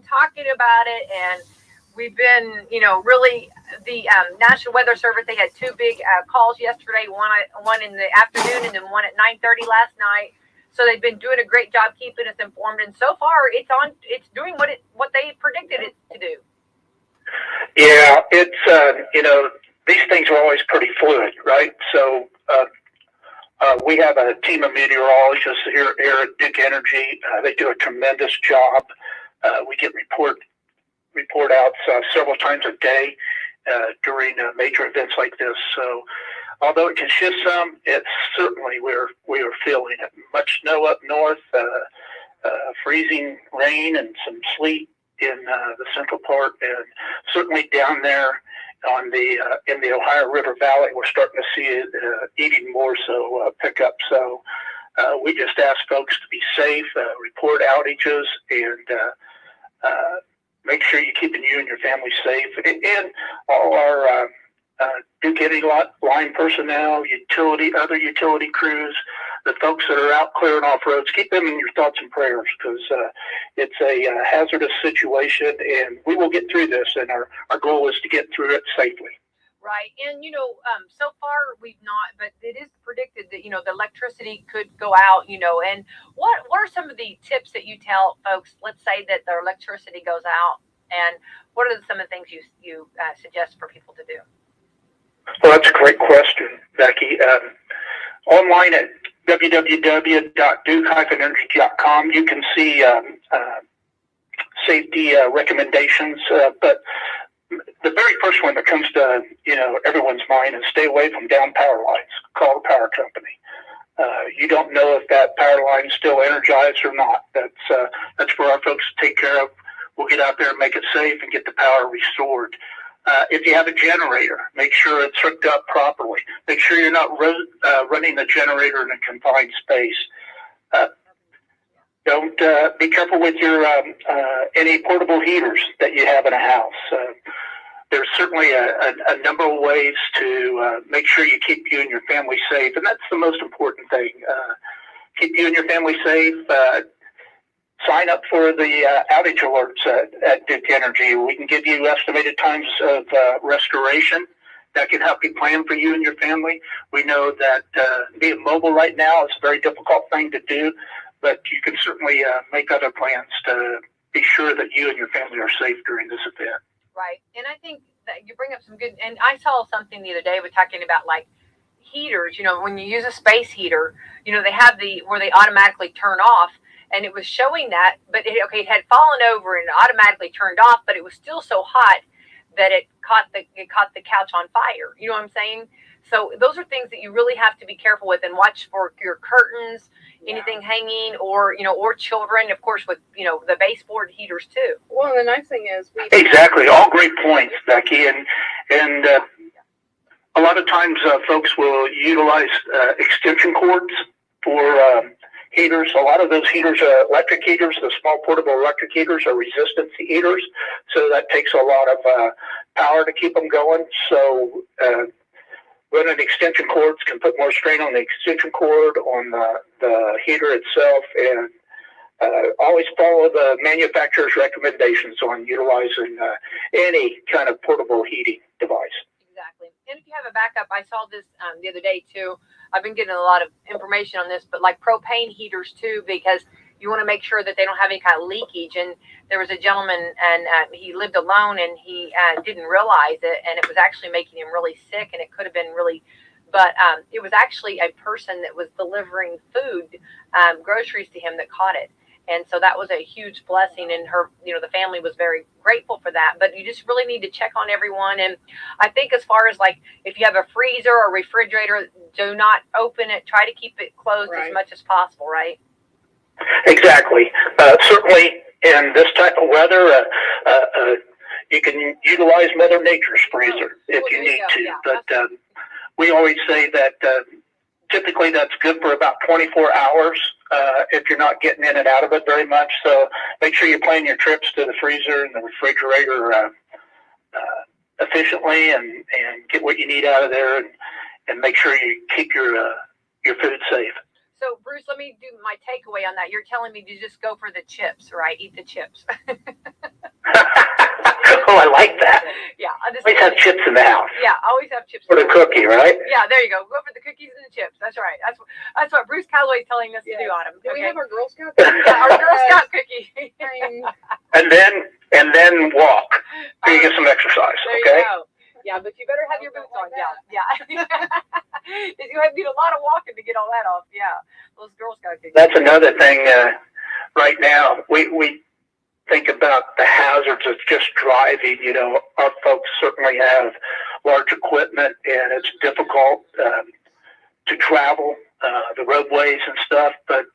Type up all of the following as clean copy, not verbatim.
talking about it, and we've been, really the National Weather Service. They had two big calls yesterday, one in the afternoon and then one at 9:30 last night. So they've been doing a great job keeping us informed, and so far it's doing what they predicted it to do. Yeah, it's these things are always pretty fluid, right? So we have a team of meteorologists here at Duke Energy. They do a tremendous job. We get report outs several times a day during major events like this. So although it can shift some, it's certainly we are feeling it. Much snow up north, freezing rain and some sleet in the central part, and certainly down there on the in the Ohio River Valley, we're starting to see it even more so pick up. So we just ask folks to be safe, report outages, and make sure you're keeping you and your family safe. And all our Duke Energy line personnel, other utility crews, the folks that are out clearing off roads, keep them in your thoughts and prayers, because it's a hazardous situation, and we will get through this, and our goal is to get through it safely. Right. And, so far we've not, but it is predicted that, the electricity could go out, and what are some of the tips that you tell folks? Let's say that their electricity goes out, and what are some of the things you suggest for people to do? Well, that's a great question, Becky. Online at www.duke-energy.com, you can see safety recommendations, but the very first one that comes to everyone's mind is stay away from down power lines. Call the power company. You don't know if that power line is still energized or not. That's for our folks to take care of. We'll get out there and make it safe and get the power restored. If you have a generator, make sure it's hooked up properly. Make sure you're not running the generator in a confined space. Don't be careful with your any portable heaters that you have in a house. There's certainly a number of ways to make sure you keep you and your family safe, and that's the most important thing. Keep you and your family safe. Sign up for the outage alerts at Duke Energy. We can give you estimated times of restoration. That can help you plan for you and your family. We know that being mobile right now is a very difficult thing to do, but you can certainly make other plans to be sure that you and your family are safe during this event. Right. And I think that you bring up some good, and I saw something the other day with talking about like heaters, when you use a space heater, they have where they automatically turn off. And it was showing that, but it had fallen over and automatically turned off, but it was still so hot that it caught the couch on fire. You know what I'm saying? So those are things that you really have to be careful with, and watch for your curtains, anything hanging, or children, of course, with the baseboard heaters too. Well, the nice thing is exactly, all great points, Becky, and a lot of times folks will utilize extension cords for heaters. A lot of those heaters are electric heaters. The small portable electric heaters are resistance heaters, so that takes a lot of power to keep them going. So running extension cords can put more strain on the extension cord, on the heater itself, and always follow the manufacturer's recommendations on utilizing any kind of portable heating device. Exactly. And if you have a backup, I saw this the other day too. I've been getting a lot of information on this, but like propane heaters too, because you want to make sure that they don't have any kind of leakage. And there was a gentleman, and he lived alone, and he didn't realize it, and it was actually making him really sick, and it could have been really, but it was actually a person that was delivering food, groceries to him, that caught it. And so that was a huge blessing, and the family was very grateful for that. But you just really need to check on everyone. And I think as far as like, if you have a freezer or refrigerator, do not open it. Try to keep it closed as much as possible, right? Exactly. Certainly in this type of weather, you can utilize Mother Nature's freezer if you need to. But we always say that typically that's good for about 24 hours. If you're not getting in and out of it very much. So make sure you plan your trips to the freezer and the refrigerator efficiently, and get what you need out of there, and make sure you keep your food safe. So, Bruce, let me do my takeaway on that. You're telling me to just go for the chips, right? Eat the chips. Oh, I like that. Yeah, Always have chips in the house. Yeah, always have chips. For the cookie, right? Yeah, there you go. Go for the cookies and the chips. That's right. That's what Bruce Calloway is telling us to do, Autumn. Do we have our Girl Scout cookie? Yeah, our Girl Scout cookie. and then walk. So you get some exercise. There Okay. You go. Yeah, but you better have your boots on. Yeah. You have to do a lot of walking to get all that off. Yeah, those Girl Scout cookies. That's another thing. Right now, we think about the hazards of just driving. You know, our folks certainly have large equipment, and it's difficult to travel the roadways and stuff. But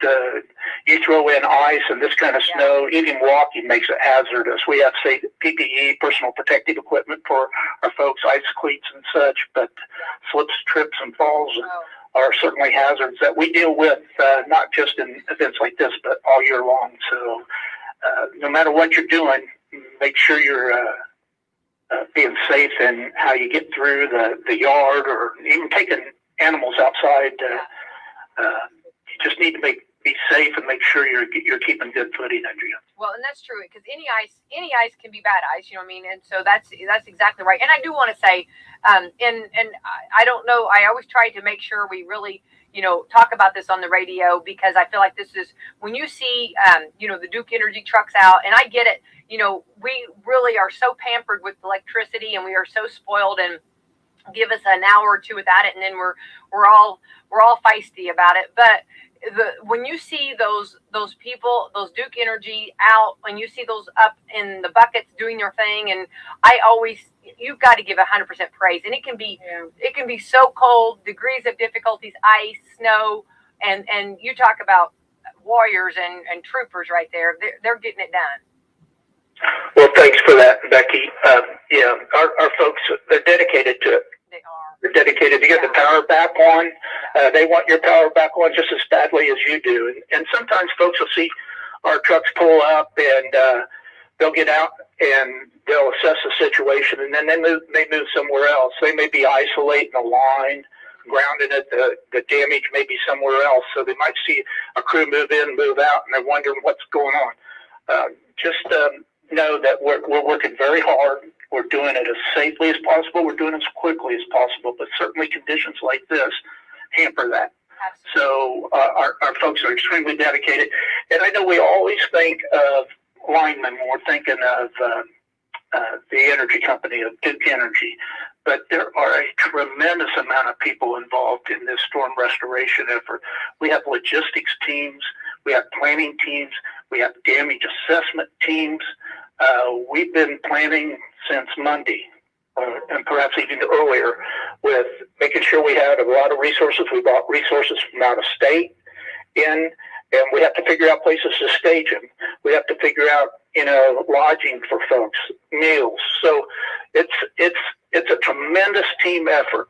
you throw in ice and this kind of snow, even walking makes it hazardous. We have, say, PPE, personal protective equipment for our folks, ice cleats and such. But slips, trips, and falls are certainly hazards that we deal with, not just in events like this, but all year long. So no matter what you're doing, make sure you're being safe in how you get through the yard, or even taking animals outside. You just need to be safe and make sure you're keeping good footing under you. Well, and that's true, because any ice can be bad ice, you know what I mean? And so that's exactly right. And I do want to say, and I don't know, I always try to make sure we really, talk about this on the radio, because I feel like this is, when you see, the Duke Energy trucks out, and I get it, we really are so pampered with electricity, and we are so spoiled, and give us an hour or two without it, and then we're all feisty about it. But when you see those people, those Duke Energy out, when you see those up in the buckets doing their thing, and you've got to give 100% praise. And it can be so cold, degrees of difficulties, ice, snow, and you talk about warriors and troopers right there. They're getting it done. Well, thanks for that, Becky. Our folks, they're dedicated to it. They are. They're dedicated to get the power back on. They want your power back on just as badly as you do. And sometimes folks will see our trucks pull up, and they'll get out and they'll assess the situation, and then they move somewhere else. They may be isolating a line, grounded at the damage may be somewhere else. So they might see a crew move in, move out, and they're wondering what's going on. Just know that we're working very hard. We're doing it as safely as possible. We're doing it as quickly as possible. But certainly conditions like this hamper that. Absolutely. So our folks are extremely dedicated. And I know we always think of linemen when we're thinking of the energy company, of Duke Energy. But there are a tremendous amount of people involved in this storm restoration effort. We have logistics teams. We have planning teams. We have damage assessment teams. We've been planning since Monday, and perhaps even earlier, with making sure we had a lot of resources. We brought resources from out of state in, and we have to figure out places to stage them. We have to figure out, lodging for folks, meals. So it's a tremendous team effort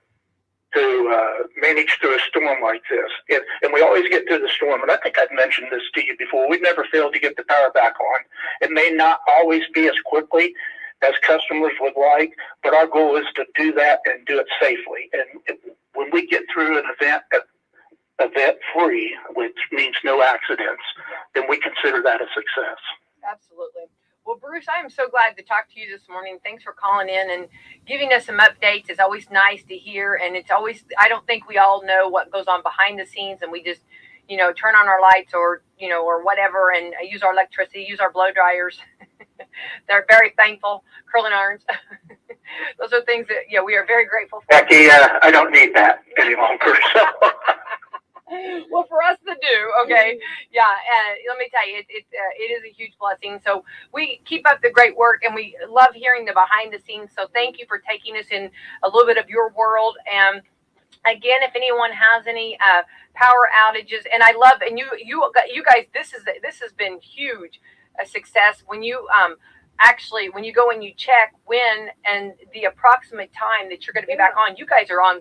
to manage through a storm like this. And we always get through the storm. And I think I've mentioned this to you before. We've never failed to get the power back on. It may not always be as quickly as customers would like, but our goal is to do that and do it safely. And when we get through an event free, which means no accidents, then we consider that a success. Absolutely. Well, Bruce, I am so glad to talk to you this morning. Thanks for calling in and giving us some updates. It's always nice to hear. And it's always, I don't think we all know what goes on behind the scenes, and we just, turn on our lights or whatever, and use our electricity, use our blow dryers. They're very thankful. Curling irons. Those are things that, we are very grateful for. Becky, I don't need that any longer. So. Well, for us to do, okay, let me tell you, it is a huge blessing. So we keep up the great work, and we love hearing the behind the scenes. So thank you for taking us in a little bit of your world. And again, if anyone has any power outages, and I love, and you guys, this has been huge a success when you when you go and you check when and the approximate time that you're going to be back on. You guys are on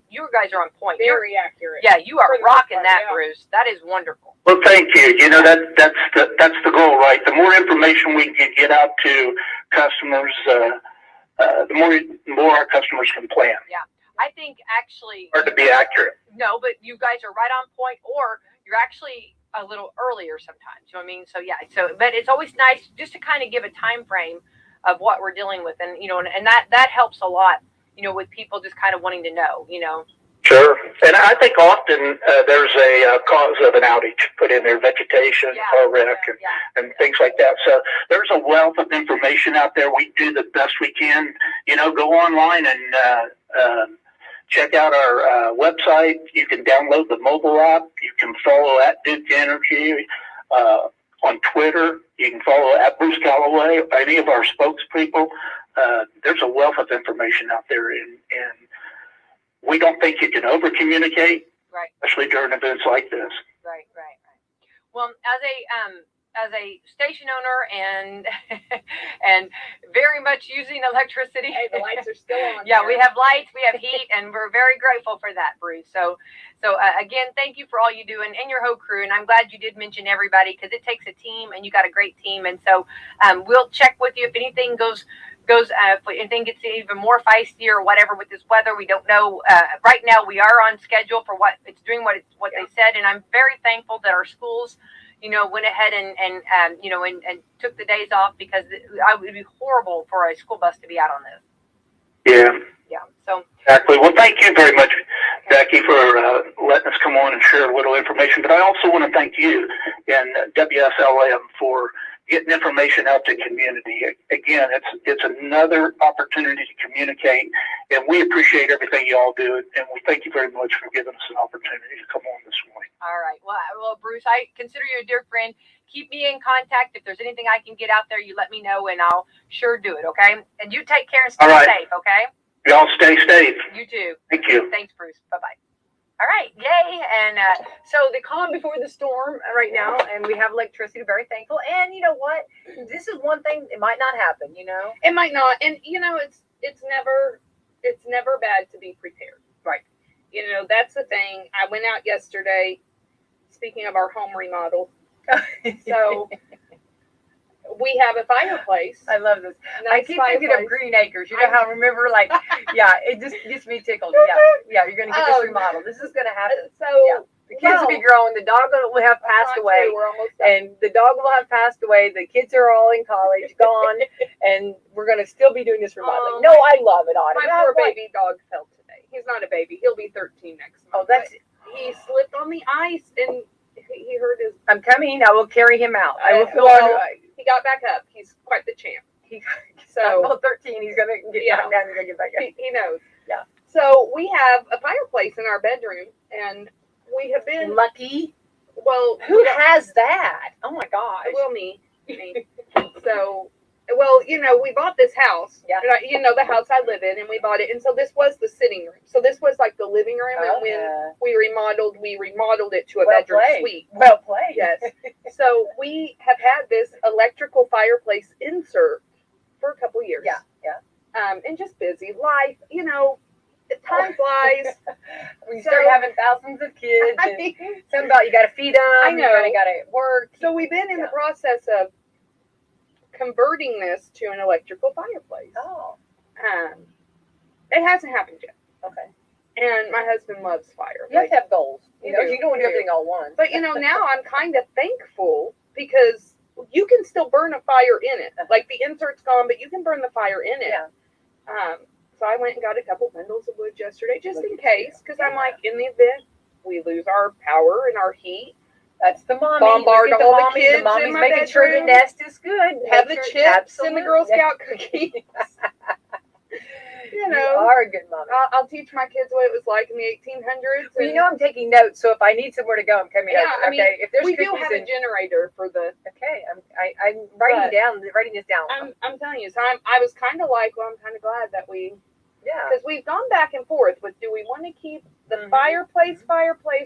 point. Very accurate. Yeah, you are rocking that, Bruce. That is wonderful. Well, thank you. That's the goal, right? The more information we can get out to customers, the more our customers can plan. Yeah, I think actually hard to be accurate. No, but you guys are right on point, or you're actually a little earlier sometimes. You know what I mean? So but it's always nice just to kind of give a time frame of what we're dealing with. And, and that helps a lot, with people just kind of wanting to know. Sure. And I think often there's a cause of an outage put in there, vegetation, car wreck, and things like that. So there's a wealth of information out there. We do the best we can. Go online and check out our website. You can download the mobile app. You can follow at Duke Energy on Twitter. You can follow at Bruce Calloway, any of our spokespeople. There's a wealth of information out there, and we don't think you can over-communicate, right, especially during events like this. Right. Well, as a station owner and and very much using electricity. Hey, the lights are still on. Yeah, we have lights, we have heat, and we're very grateful for that, Bruce. So again, thank you for all you do and your whole crew. And I'm glad you did mention everybody, because it takes a team, and you got a great team. And so we'll check with you if anything goes if anything gets even more feisty or whatever with this weather. We don't know. Right now we are on schedule for what it's doing, what they said, and I'm very thankful that our schools, went ahead and took the days off, because it would be horrible for a school bus to be out on this. Yeah. So Exactly. Well, thank you very much, Becky, for letting us come on and share a little information. But I also want to thank you and WSLM for getting information out to the community. Again, it's another opportunity to communicate, and we appreciate everything you all do, and we thank you very much for giving us an opportunity to come on this morning. All right. Well, Bruce, I consider you a dear friend. Keep me in contact. If there's anything I can get out there, you let me know, and I'll sure do it, okay? And you take care and stay safe, okay? Y'all stay safe. You too. Thank you. Thanks, Bruce. Bye-bye. All right, yay. And so the calm before the storm right now, and we have electricity, very thankful. And you know what? This is one thing, it might not happen, It might not. And, it's never bad to be prepared. Right. That's the thing. I went out yesterday, speaking of our home remodel. So we have a fireplace. I love this. Nice I keep thinking of Green Acres. Remember, it just gets me tickled. Yeah, you're going to get this remodel. This is going to happen. So the kids will be growing. The dog will have passed away. We're almost done. And the dog will have passed away. The kids are all in college, gone. And we're going to still be doing this remodeling. No, I love it, Autumn. My poor baby dog fell today. He's not a baby. He'll be 13 next month. Oh, that's it. He slipped on the ice, and he hurt his... I'm coming. I will carry him out. I will feel He got back up. He's quite the champ. So 13, he's gonna get down. He's gonna get back up. He knows. Yeah. So we have a fireplace in our bedroom, and we have been lucky. Well, who has that? Oh my gosh. Well, me. So, we bought this house. Yeah. The house I live in, and we bought it, and so this was the sitting room. So this was like the living room, and when we remodeled it to a bedroom suite. Well played. Yes. So we have had this electrical fireplace insert for a couple years. Yeah. And just busy life, time flies. We start having thousands of kids. And something about you got to feed them. I know. You got to work. So we've been in the process of converting this to an electrical fireplace. Oh. It hasn't happened yet. Okay. And my husband loves fire. You have to have goals. You don't want to do do. everything all once. But now I'm kind of thankful, because you can still burn a fire in it. Like the insert's gone, but you can burn the fire in it. Yeah. So I went and got a couple bundles of wood yesterday, just in case, because I'm like, in the event we lose our power and our heat. That's the mommy. Bombard all the kids. The mommy's in my making sure the nest is good. Have the chips and the Girl Scout cookies. You are a good mommy. I'll teach my kids what it was like in the 1800s. Well, I'm taking notes, so if I need somewhere to go, I'm coming over. Okay. If there's we do have a generator for the. Okay, I'm writing this down. I'm telling you, so I was kind of like, well, I'm kind of glad that we. Yeah. Because we've gone back and forth with, do we want to keep the fireplace,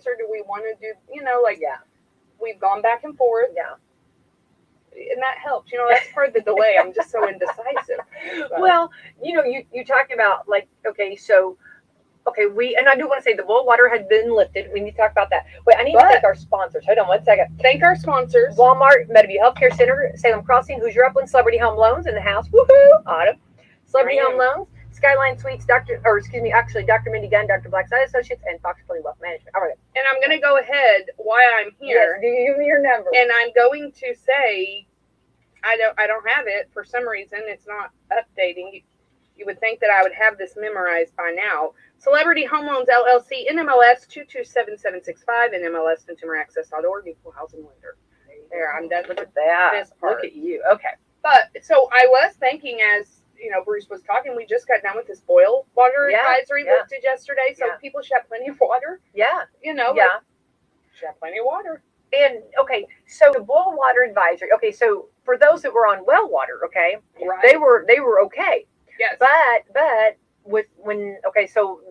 or do we want to do, we've gone back and forth. Yeah. And that helps. That's part of the delay. I'm just so indecisive. But. Well, you talked about and I do want to say the boil water has been lifted. We need to talk about that. Wait, I need to thank our sponsors. Hold on one second. Thank our sponsors. Walmart, Meadowview Healthcare Center, Salem Crossing, Hoosier Upland, Celebrity Home Loans in the house. Woohoo! Autumn. Celebrity Home Loans, Skyline Suites, Dr. Mindy Gunn, Dr. Blackside Associates, and Fox Play Wealth Management. All right. And I'm going to go ahead while I'm here. Yes, give me your number. And I'm going to say I don't have it for some reason. It's not updating. You would think that I would have this memorized by now. Celebrity Home Loans LLC, NMLS 227765, NMLS ConsumerAccess.org, equal housing lender. There, I'm done with Look at that. this part. Look at you. Okay. But so I was thinking, as Bruce was talking, we just got done with this boil water advisory lifted yesterday, so people should have plenty of water. Yeah. Like, should have plenty of water. And okay, so the boil water advisory. Okay, so for those that were on well water, okay, Right. they were okay. Yes. But so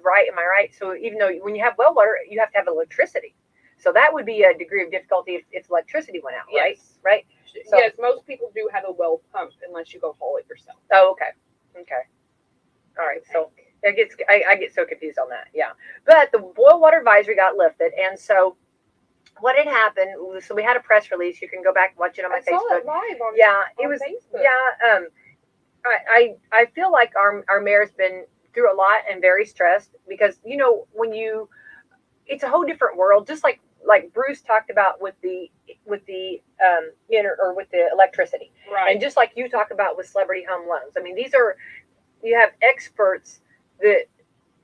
right? Am I right? So even though when you have well water, you have to have electricity. So that would be a degree of difficulty if electricity went out, right? Yes. Right. So, yes, most people do have a well pump unless you go haul it yourself. Oh, okay. Okay. All right. So I get so confused on that. Yeah. But the boil water advisory got lifted, and so what had happened? So we had a press release. You can go back and watch it on my Facebook. Saw it live on it was Facebook. Yeah. I feel like our mayor's been through a lot and very stressed because when it's a whole different world, just like Bruce talked about with the electricity, Right. and just like you talk about with celebrity home loans. I mean, you have experts that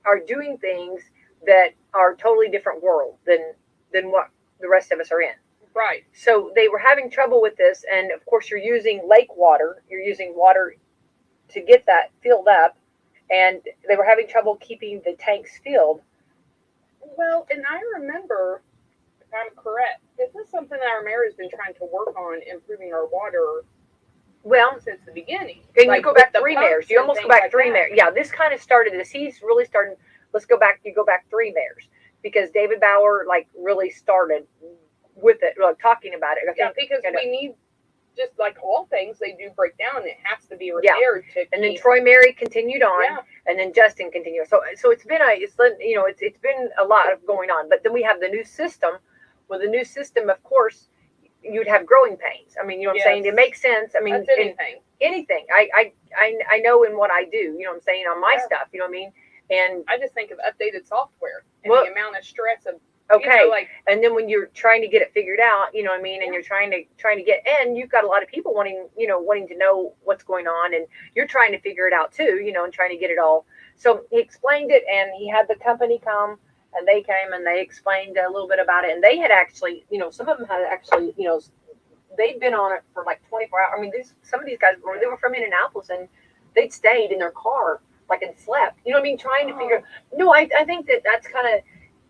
are doing things that are totally different world than what the rest of us are in. Right. So they were having trouble with this, and of course you're using lake water. You're using water to get that filled up, and they were having trouble keeping the tanks filled. Well, and I remember, if I'm correct, this is something that our mayor has been trying to work on, improving our water. Well, since the beginning. And you go back 3 mayors. You almost go back 3 mayors. Yeah, this kind of started this. He's really started. Let's go back. You go back 3 mayors because David Bauer really started with it, talking about it. Because we need, just like all things, they do break down. It has to be repaired. And then Troy Mary continued on, and then Justin continued. So it's been it's been a lot of going on. But then we have the new system. With the new system, of course, you'd have growing pains. I mean, you know what I'm saying? It makes sense. I mean, that's anything. Anything. I know in what I do, you know what I'm saying, on my stuff, you know what I mean? And I just think of updated software and the amount of stress of and then when you're trying to get it figured out, you know what I mean, and you're trying to get, and you've got a lot of people wanting to know what's going on, and you're trying to figure it out too, and trying to get it all. So he explained it, and he had the company come. And they came and they explained a little bit about it. And they had actually, some of them had actually, they'd been on it for like 24 hours. I mean, some of these guys they were from Indianapolis, and they'd stayed in their car, and slept. You know what I mean? Trying to figure. No, I think that's kind of.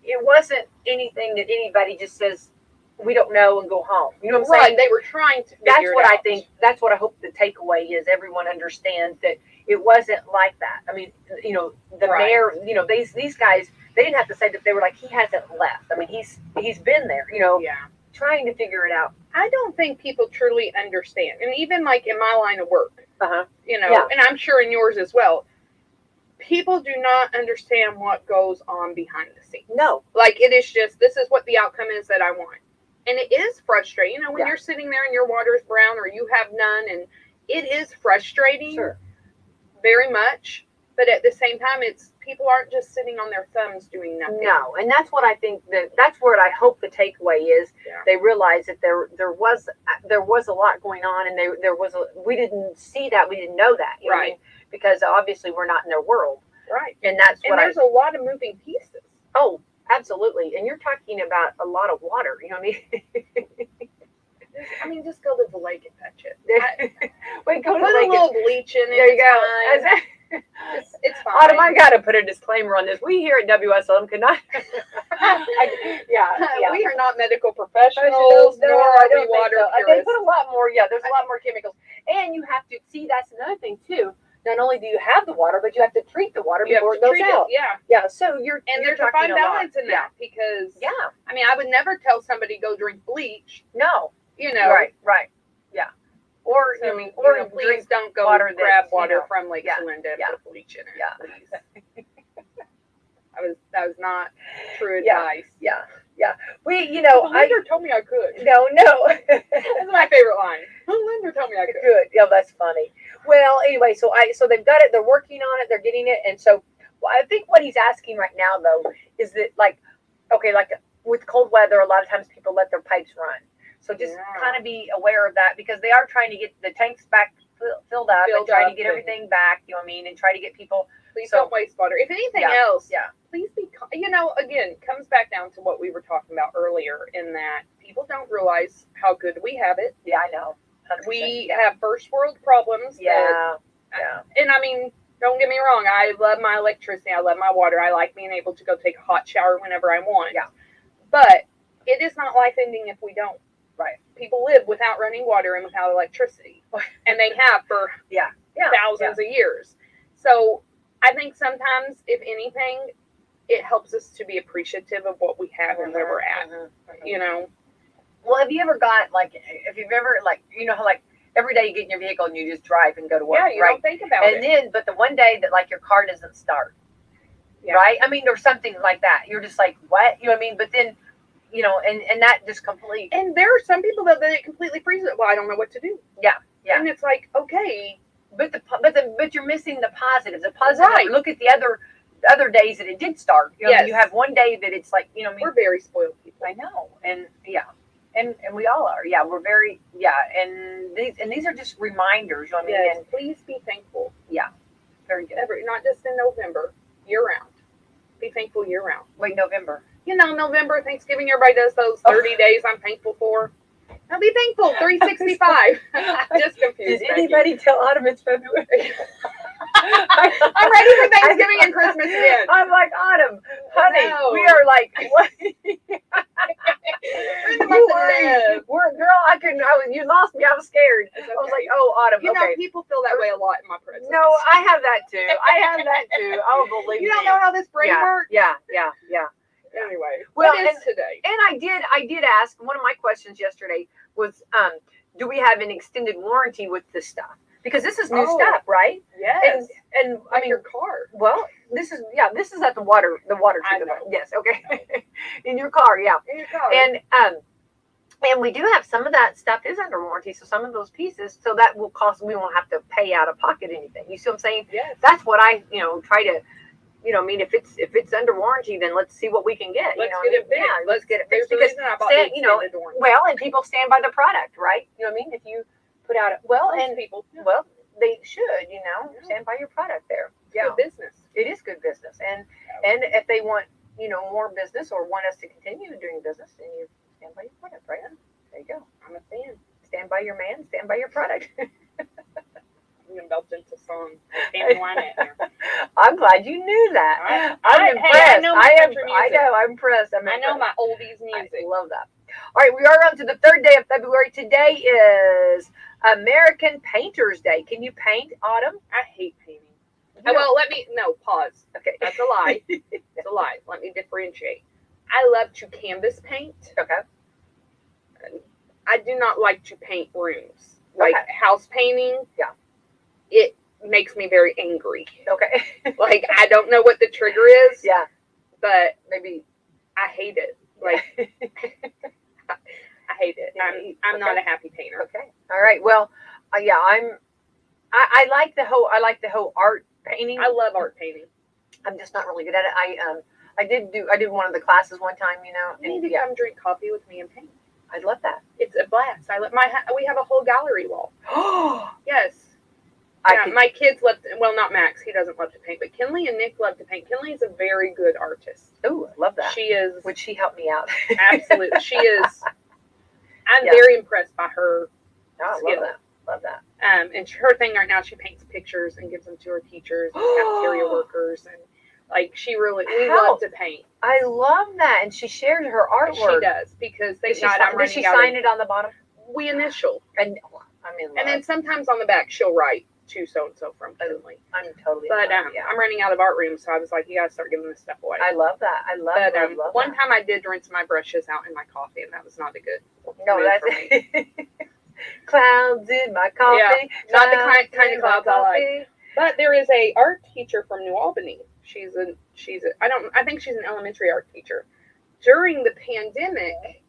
It wasn't anything that anybody just says we don't know and go home. You know what I'm saying? Right. They were trying to. That's what I think. That's what I hope the takeaway is. Everyone understands that it wasn't like that. I mean, the mayor. These guys. They didn't have to say that. They were like, he hasn't left. I mean, he's been there, trying to figure it out. I don't think people truly understand. And even like in my line of work, and I'm sure in yours as well, people do not understand what goes on behind the scenes. No. Like, it is just, this is what the outcome is that I want. And it is frustrating. When you're sitting there and your water's brown or you have none, and it is frustrating. Sure. Very much. But at the same time, people aren't just sitting on their thumbs doing nothing. No, and that's what I think. That's what I hope the takeaway is. Yeah. They realize that there was a lot going on, and we didn't see that, we didn't know that, you know what I mean? Because obviously we're not in their world, right? And there's a lot of moving pieces. Oh, absolutely, and you're talking about a lot of water. You know what I mean? Just go to the lake and touch it. Wait, go to put the lake. A little bleach in it. There you go. It's fine. Autumn, I got to put a disclaimer on this. We here at Wslm cannot. We are not medical professionals. No, nor I don't are we water think so. They purists. put a lot more. Yeah, there's a lot more chemicals, and you have to see. That's another thing too. Not only do you have the water, but you have to treat the water before it goes out. Yeah. So you're there's a fine balance in that because I mean, I would never tell somebody go drink bleach. No. Right. Yeah. Or please don't go water grab water from Lake Celinda and put bleach in it. Yeah. That was not true advice. Yeah. We, Linda told me I could. No. That's my favorite line. Linda told me I could. Good. Yeah, that's funny. Well, anyway, so they've got it. They're working on it. They're getting it. And so, I think what he's asking right now, though, is that like with cold weather, a lot of times people let their pipes run. So just Yeah. kind of be aware of that, because they are trying to get the tanks back filled up and trying to get everything back, you know what I mean, and try to get people. Please So- don't waste water. If anything Yeah, else, yeah. please be, again, comes back down to what we were talking about earlier, in that people don't realize how good we have it. Yeah, I know. 100%. We have first world problems. Yeah. And I mean, don't get me wrong. I love my electricity. I love my water. I like being able to go take a hot shower whenever I want. Yeah. But it is not life ending if we don't. Right. People live without running water and without electricity. And they have for Yeah. thousands of years. So I think sometimes, if anything, it helps us to be appreciative of what we have and where we're at. You know? Well, have you ever got, like, if you've ever, like, you know how, like, every day you get in your vehicle and you just drive and go to work, Yeah, you right? don't think about And it. then, but the one day that, like, your car doesn't start, Yeah. right? I mean, or something like that. You're just like, what? You know what I mean? But then, you know, and that just completely. And there are some people that it completely freezes it. Well, I don't know what to do. Yeah. And it's like, okay. But you're missing the positives. The positive. Right. Look at the other days that it did start. You know, Yes. you have one day that it's like, you know what I mean? We're very spoiled people. I know. And yeah. And we all are. Yeah, we're very, and these are just reminders, you know what I mean? Yes, And please be thankful. very good. Not just in November, year round. Be thankful year round. Wait, November. You know, November, Thanksgiving, everybody does those 30 days I'm thankful for. Now be thankful, 365. Just confused. Did anybody tell Autumn it's February? I'm ready for Thanksgiving and Christmas again. I'm like, Autumn, honey, No. we are like, what? We're in the You month of worried. Liv. You lost me. I was scared. It's I was okay. like, oh, Autumn, You know, okay. people feel that way a lot in my presence. No, I have that too. Oh, believe You me. don't know how this brain works? Yeah. Anyway, Well, what is today? And I did ask, one of my questions yesterday was, do we have an extended warranty with this stuff? Because this is new stuff, right? Yes. And I mean, your car. well, this is at the water I treatment. know. Yes, okay. In your car, yeah. In your car. And we do have some of that stuff is under warranty, so some of those pieces, so that will cost, we won't have to pay out of pocket anything. You see what I'm saying? yes. That's what I, try to, I mean, if it's under warranty, then let's see what we can get. Let's you know get it what I mean? fixed. Yeah, let's get it There's fixed a because reason I bought stand- the you know, extended warranty. well, and people stand by the product, right? You know what I mean? If you put out Most people. well, they should, Yeah. stand by your product there. It's good business. It is good business, and if they want more business or want us to continue doing business, then you stand by your product, right? There you go. I'm a fan. Stand by your man. Stand by your product. I'm gonna melt into song. Family wine at here. I'm glad you knew that. I'm I impressed. know my country I music. know. I'm impressed. I know my oldies I music. love that. All right, we are on to the third day of February. Today is American Painters Day. Can you paint, Autumn? I hate painting. You Well, pause. Okay. That's a lie. It's a lie. Let me differentiate. I love to canvas paint. Okay. I do not like to paint rooms. Like Okay. house painting. Yeah. It makes me very angry. Okay. Like, I don't know what the trigger is. Yeah. But Maybe. I hate it. Like, I hate it. I'm not a happy painter. Okay. All right. Well, yeah, I like the whole art painting. I love art painting. I'm just not really good at it. I did one of the classes one time, You and need to come drink coffee with me and paint. I'd love that. It's a blast. We have a whole gallery wall. Oh, Yes. My kids love to, well, not Max, he doesn't love to paint, but Kinley and Nick love to paint. Kinley is a very good artist. Oh, I love that. She is, Would she help me out? absolutely, she is, I'm Yeah. very impressed by her. Oh, I skill. love that. And her thing right now, she paints pictures and gives them to her teachers and cafeteria workers. And like, we How? love to paint. I love that, and she shares her artwork. She does, because Does I'm she running out sign it on the bottom? We initial. And I'm in love. And then sometimes on the back, she'll write to so-and-so from Kinley. I'm totally. But in love, yeah. I'm running out of art rooms, so I was like, you gotta start giving this stuff away. I love that. I love But that. Love one that. time I did rinse my brushes out in my coffee, and that was not a good. No, move that's for me. clouds in my coffee. Yeah, not the kind in of my clouds I like. coffee. But there is a art teacher from New Albany. I think she's an elementary art teacher. During the pandemic,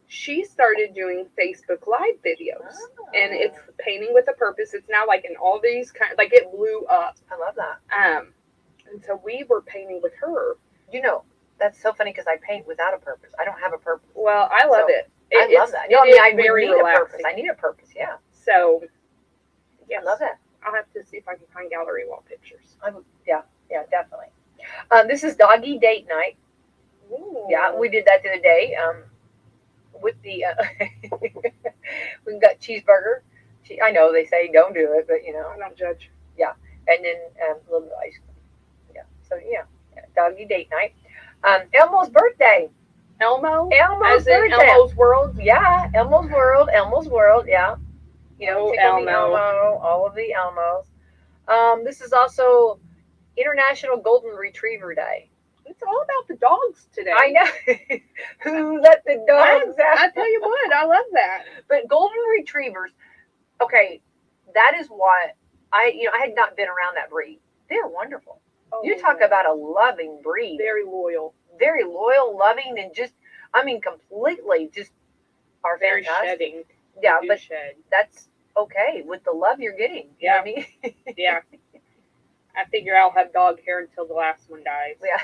she started doing Facebook Live videos, and it's painting with a purpose. It's now like in all these like it blew up. I love that. And so we were painting with her. That's so funny because I paint without a purpose. I don't have a purpose. Well, I love So, it. I love that. No, I mean, I would need a purpose. I need a purpose, yeah. So, yes. I love that. I'll have to see if I can find gallery wall pictures. Yeah, definitely. This is doggy date night. Ooh. Yeah, we did that the other day. With the we got cheeseburger. I know they say don't do it, but you know, I don't judge. Yeah, and then a little bit of ice cream. Yeah, so yeah, doggy date night. Elmo's birthday. Elmo's As birthday. in Elmo's World. Yeah, Elmo's World. Yeah. You know, Tickle Me Elmo, all of the Elmos. This is also International Golden Retriever Day. It's all about the dogs today. I know. Who let the dogs out? I tell you what, I love that. But golden retrievers, okay, that is what I had not been around that breed. They're wonderful. Oh, You talk about a loving breed. very loyal, loving, and just, I mean, completely just are very fantastic. shedding. Yeah, but shed. that's okay with the love you're getting. You know what I mean? Yeah. I figure I'll have dog hair until the last one dies. Yeah.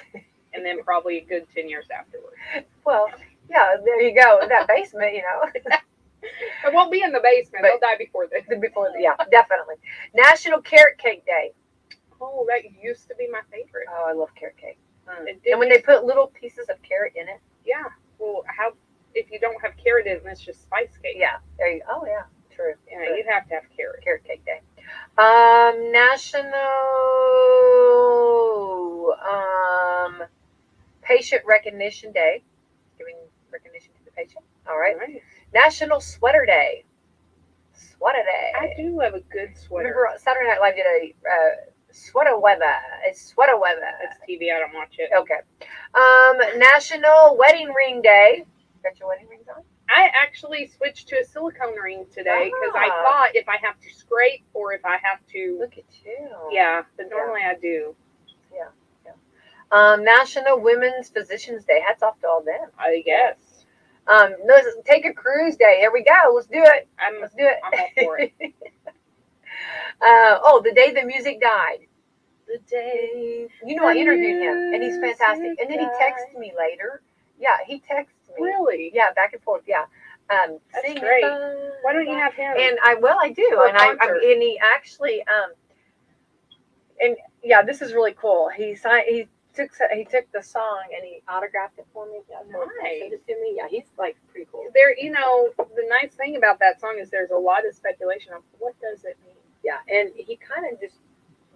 And then probably a good 10 years afterwards. Well, yeah, there you go. In that basement, you know. It won't be in the basement. They'll die before this. Yeah, definitely. National Carrot Cake Day. Oh, that used to be my favorite. Oh, I love carrot cake. And when they put little pieces of carrot in it. Yeah. Well, if you don't have carrot in it, it's just spice cake. Yeah. There you go. Oh, yeah. True. Yeah, you'd have to have carrot. Carrot Cake Day. National Patient Recognition Day. Giving recognition to the patient. All right. National Sweater Day. Sweater Day. I do love a good sweater. Remember Saturday Night Live did a sweater weather. It's sweater weather. It's TV. I don't watch it. Okay. National Wedding Ring Day. Got your wedding rings on? I actually switched to a silicone ring today because I thought if I have to scrape or if I have to. Look at you. Yeah, but normally I do. Yeah. National Women's Physicians Day. Hats off to all them. I guess. Take a cruise day. Here we go. Let's do it. Let's do it. I'm all for it. The day the music died. The day. You know, I interviewed him, and he's fantastic. And then he texted me later. Yeah, he texted me. Really? Yeah, back and forth. Yeah. That's great. Why don't you have him? And I do. And he actually and yeah, this is really cool. He took the song and he autographed it for me. Yeah, nice. Sent it to me. Yeah, he's like pretty cool. There, the nice thing about that song is there's a lot of speculation of what does it mean. Yeah, and he kind of just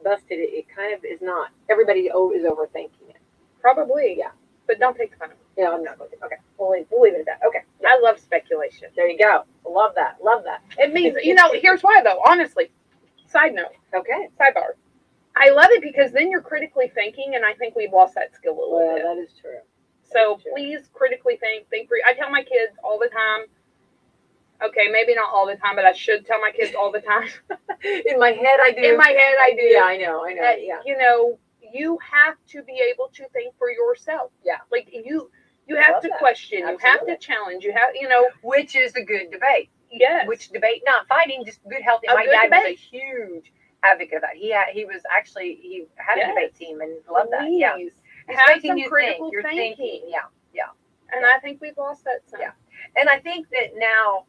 busted it. It kind of is not. Everybody is overthinking it. Probably. Yeah. But don't take fun of it. Yeah, I'm not going to. Okay, we'll leave it at that. Okay. Yeah. I love speculation. There you go. Love that. It means, here's why though, honestly. Side note. Okay. Sidebar. I love it because then you're critically thinking, and I think we've lost that skill a little bit. That is true. So please critically think for. I tell my kids all the time. Okay, maybe not all the time, but I should tell my kids all the time. In my head, I do. Yeah, I know. Yeah. You have to be able to think for yourself. Yeah. Like you have to question. Absolutely. You have to challenge. You have, Which is a good debate. Yes. Which debate, not fighting, just good, healthy. My dad was a huge advocate of that. He had a debate team and loved that. Yeah. Have some critical You're thinking. Yeah. And I think we've lost that some. Yeah. And I think that now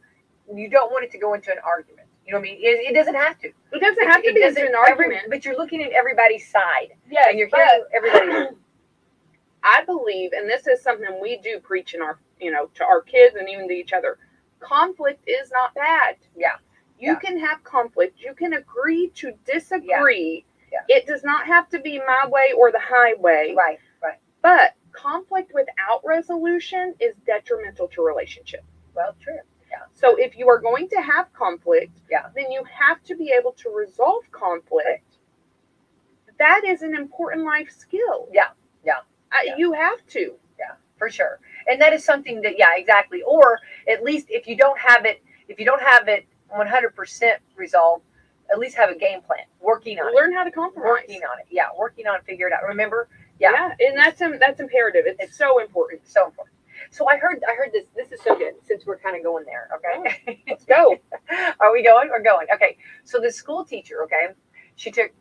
you don't want it to go into an argument. You know what I mean? It doesn't have to. It doesn't have to be an argument. But you're looking at everybody's side. Yes, and you're hearing everybody's. I believe, and this is something we do preach in our, to our kids and even to each other. Conflict is not bad. Yeah. You can have conflict. You can agree to disagree. Yeah. It does not have to be my way or the highway. Right. But conflict without resolution is detrimental to relationship. Well, true. Yeah. So if you are going to have conflict, yeah, then you have to be able to resolve conflict. Right. That is an important life skill. Yeah. You have to. Yeah, for sure. And that is something that, exactly. Or at least if you don't have it 100% resolved, at least have a game plan. Working on it. Learn how to compromise. Working on it. Yeah, working on it, figure it out. Remember? Yeah. And that's imperative. It's so important. So important. So I heard this. This is so good since we're kind of going there. Okay. Oh, let's go. Are we going? We're going. Okay. So the school teacher, okay, she took,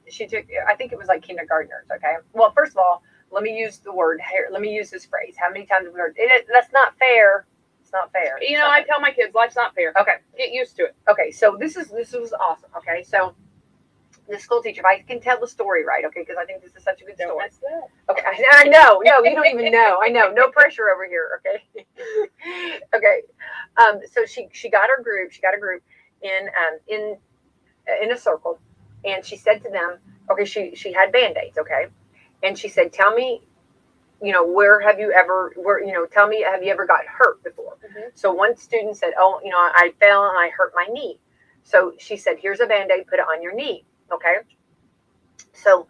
I think it was like kindergartners. Okay. Well, first of all, let me use the word here. Let me use this phrase. How many times have we heard it? That's not fair. It's not fair. You know, I tell my kids, life's not fair. Okay. Get used to it. Okay. So this was awesome. Okay. So the school teacher, if I can tell the story right, okay, because I think this is such a good Don't story. mess it up. Okay. I know. No, you don't even know. I know. No pressure over here. Okay. Okay. So she got her group. She got a group in a circle, and she said to them, okay, she had Band-Aids, okay, and she said, tell me, tell me, have you ever got hurt before? Mm-hmm. So one student said, oh, I fell and I hurt my knee. So she said, here's a Band-Aid, put it on your knee, okay. So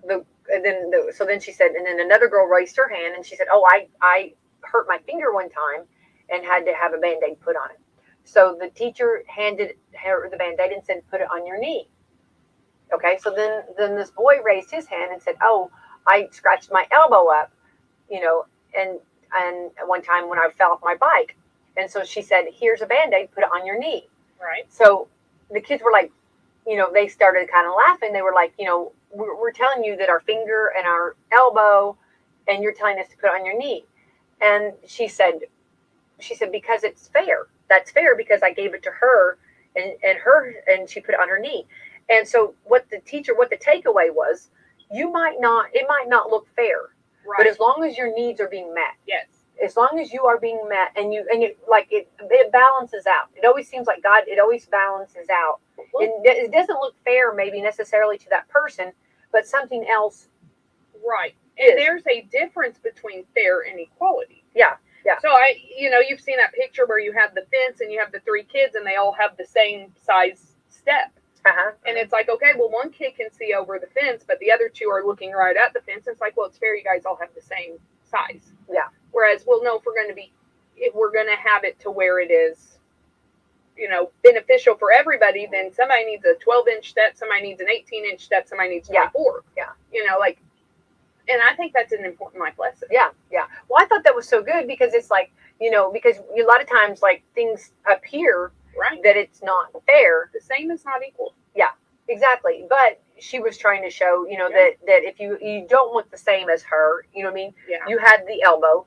then she said, and then another girl raised her hand and she said, oh, I hurt my finger one time and had to have a Band-Aid put on it. So the teacher handed her the Band-Aid and said, put it on your knee. Okay, so then this boy raised his hand and said, oh, I scratched my elbow up, and one time when I fell off my bike. And so she said, here's a Band-Aid, put it on your knee. Right. So the kids were like, they started kind of laughing. They were like, we're telling you that our finger and our elbow, and you're telling us to put it on your knee. And she said, because it's fair. That's fair because I gave it to her and she put it on her knee. And so what the takeaway was, it might not look fair, Right. but as long as your needs are being met, Yes. as long as you are being met and it balances out. It always seems like it always balances out. It doesn't look fair maybe necessarily to that person, but something else. Right. And there's a difference between fair and equality. Yeah. Yeah. So you've seen that picture where you have the fence and you have the three kids and they all have the same size step. Uh-huh. And it's like, okay, well, one kid can see over the fence, but the other two are looking right at the fence. And it's like, well, it's fair. You guys all have the same size. Yeah. Whereas, well, no, if we're going to have it to where it is, beneficial for everybody, then somebody needs a 12-inch step, somebody needs an 18-inch step, somebody needs 24. Yeah. And I think that's an important life lesson. Yeah. Yeah. Well, I thought that was so good because it's like, because a lot of times like things appear Right. that it's not fair. The same is not equal. Yeah, exactly. But she was trying to show, that if you don't want the same as her, you know what I mean? Yeah. You had the elbow,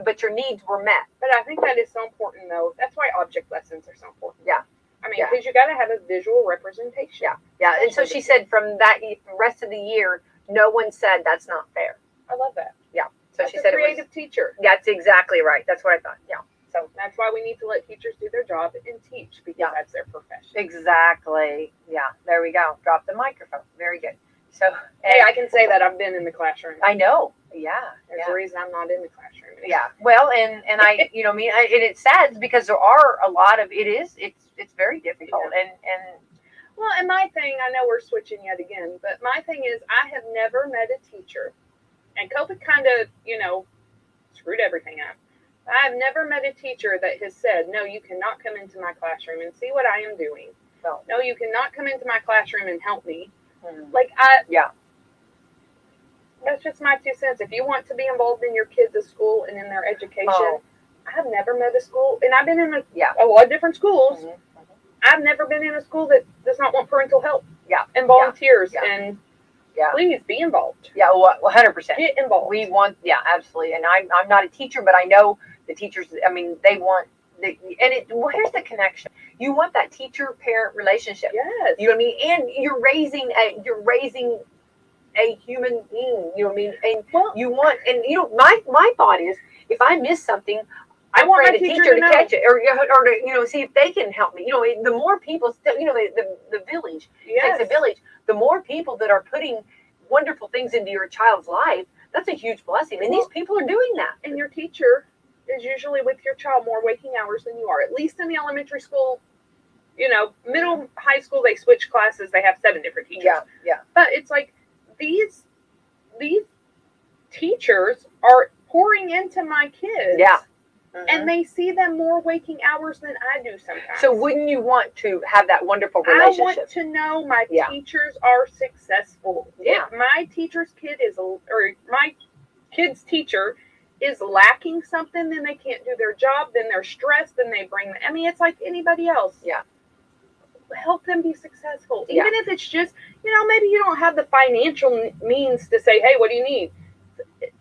but your needs were met. But I think that is so important, though. That's why object lessons are so important. Yeah. I mean, because you got to have a visual representation. Yeah. Yeah. And so she said from that rest of the year, no one said that's not fair. I love that. Yeah. So That's she a said creative teacher. That's exactly right. That's what I thought. Yeah. So that's why we need to let teachers do their job and teach because that's their profession. Exactly. Yeah. There we go. Drop the microphone. Very good. So hey, I can say that I've been in the classroom. I know. Yeah. There's a reason I'm not in the classroom anymore. Yeah. Well, and I, and it's sad because there are a lot of it's very difficult and well, and my thing, I know we're switching yet again, but my thing is I have never met a teacher, and COVID kind of, screwed everything up. I've never met a teacher that has said, no, you cannot come into my classroom and see what I am doing. No, you cannot come into my classroom and help me. Mm-hmm. That's just my 2 cents. If you want to be involved in your kids' school and in their education, I've never met a school, and I've been in a lot of different schools. Mm-hmm. I've never been in a school that does not want parental help. Yeah. And volunteers and please be involved. Yeah, 100%. Get involved. We want, absolutely. And I'm not a teacher, but I know the teachers. I mean, they want here's the connection. You want that teacher-parent relationship. Yes. You know what I mean? And you're raising a human being. You know what I mean? And you want, and my thought is, if I miss something, I want my teacher to catch it, or to see if they can help me. The more people, the village takes a village. The more people that are putting wonderful things into your child's life, that's a huge blessing. And these people are doing that. And your teacher is usually with your child more waking hours than you are. At least in the elementary school, middle, high school, they switch classes. They have 7 different teachers. Yeah. But it's like these teachers are pouring into my kids. Yeah. Mm-hmm. And they see them more waking hours than I do sometimes. So wouldn't you want to have that wonderful relationship? I want to know my teachers are successful. Yeah. If my teacher's kid or my kid's teacher is lacking something, then they can't do their job, then they're stressed, then they bring, it's like anybody else. Yeah. Help them be successful. Even if it's just, maybe you don't have the financial means to say, hey, what do you need?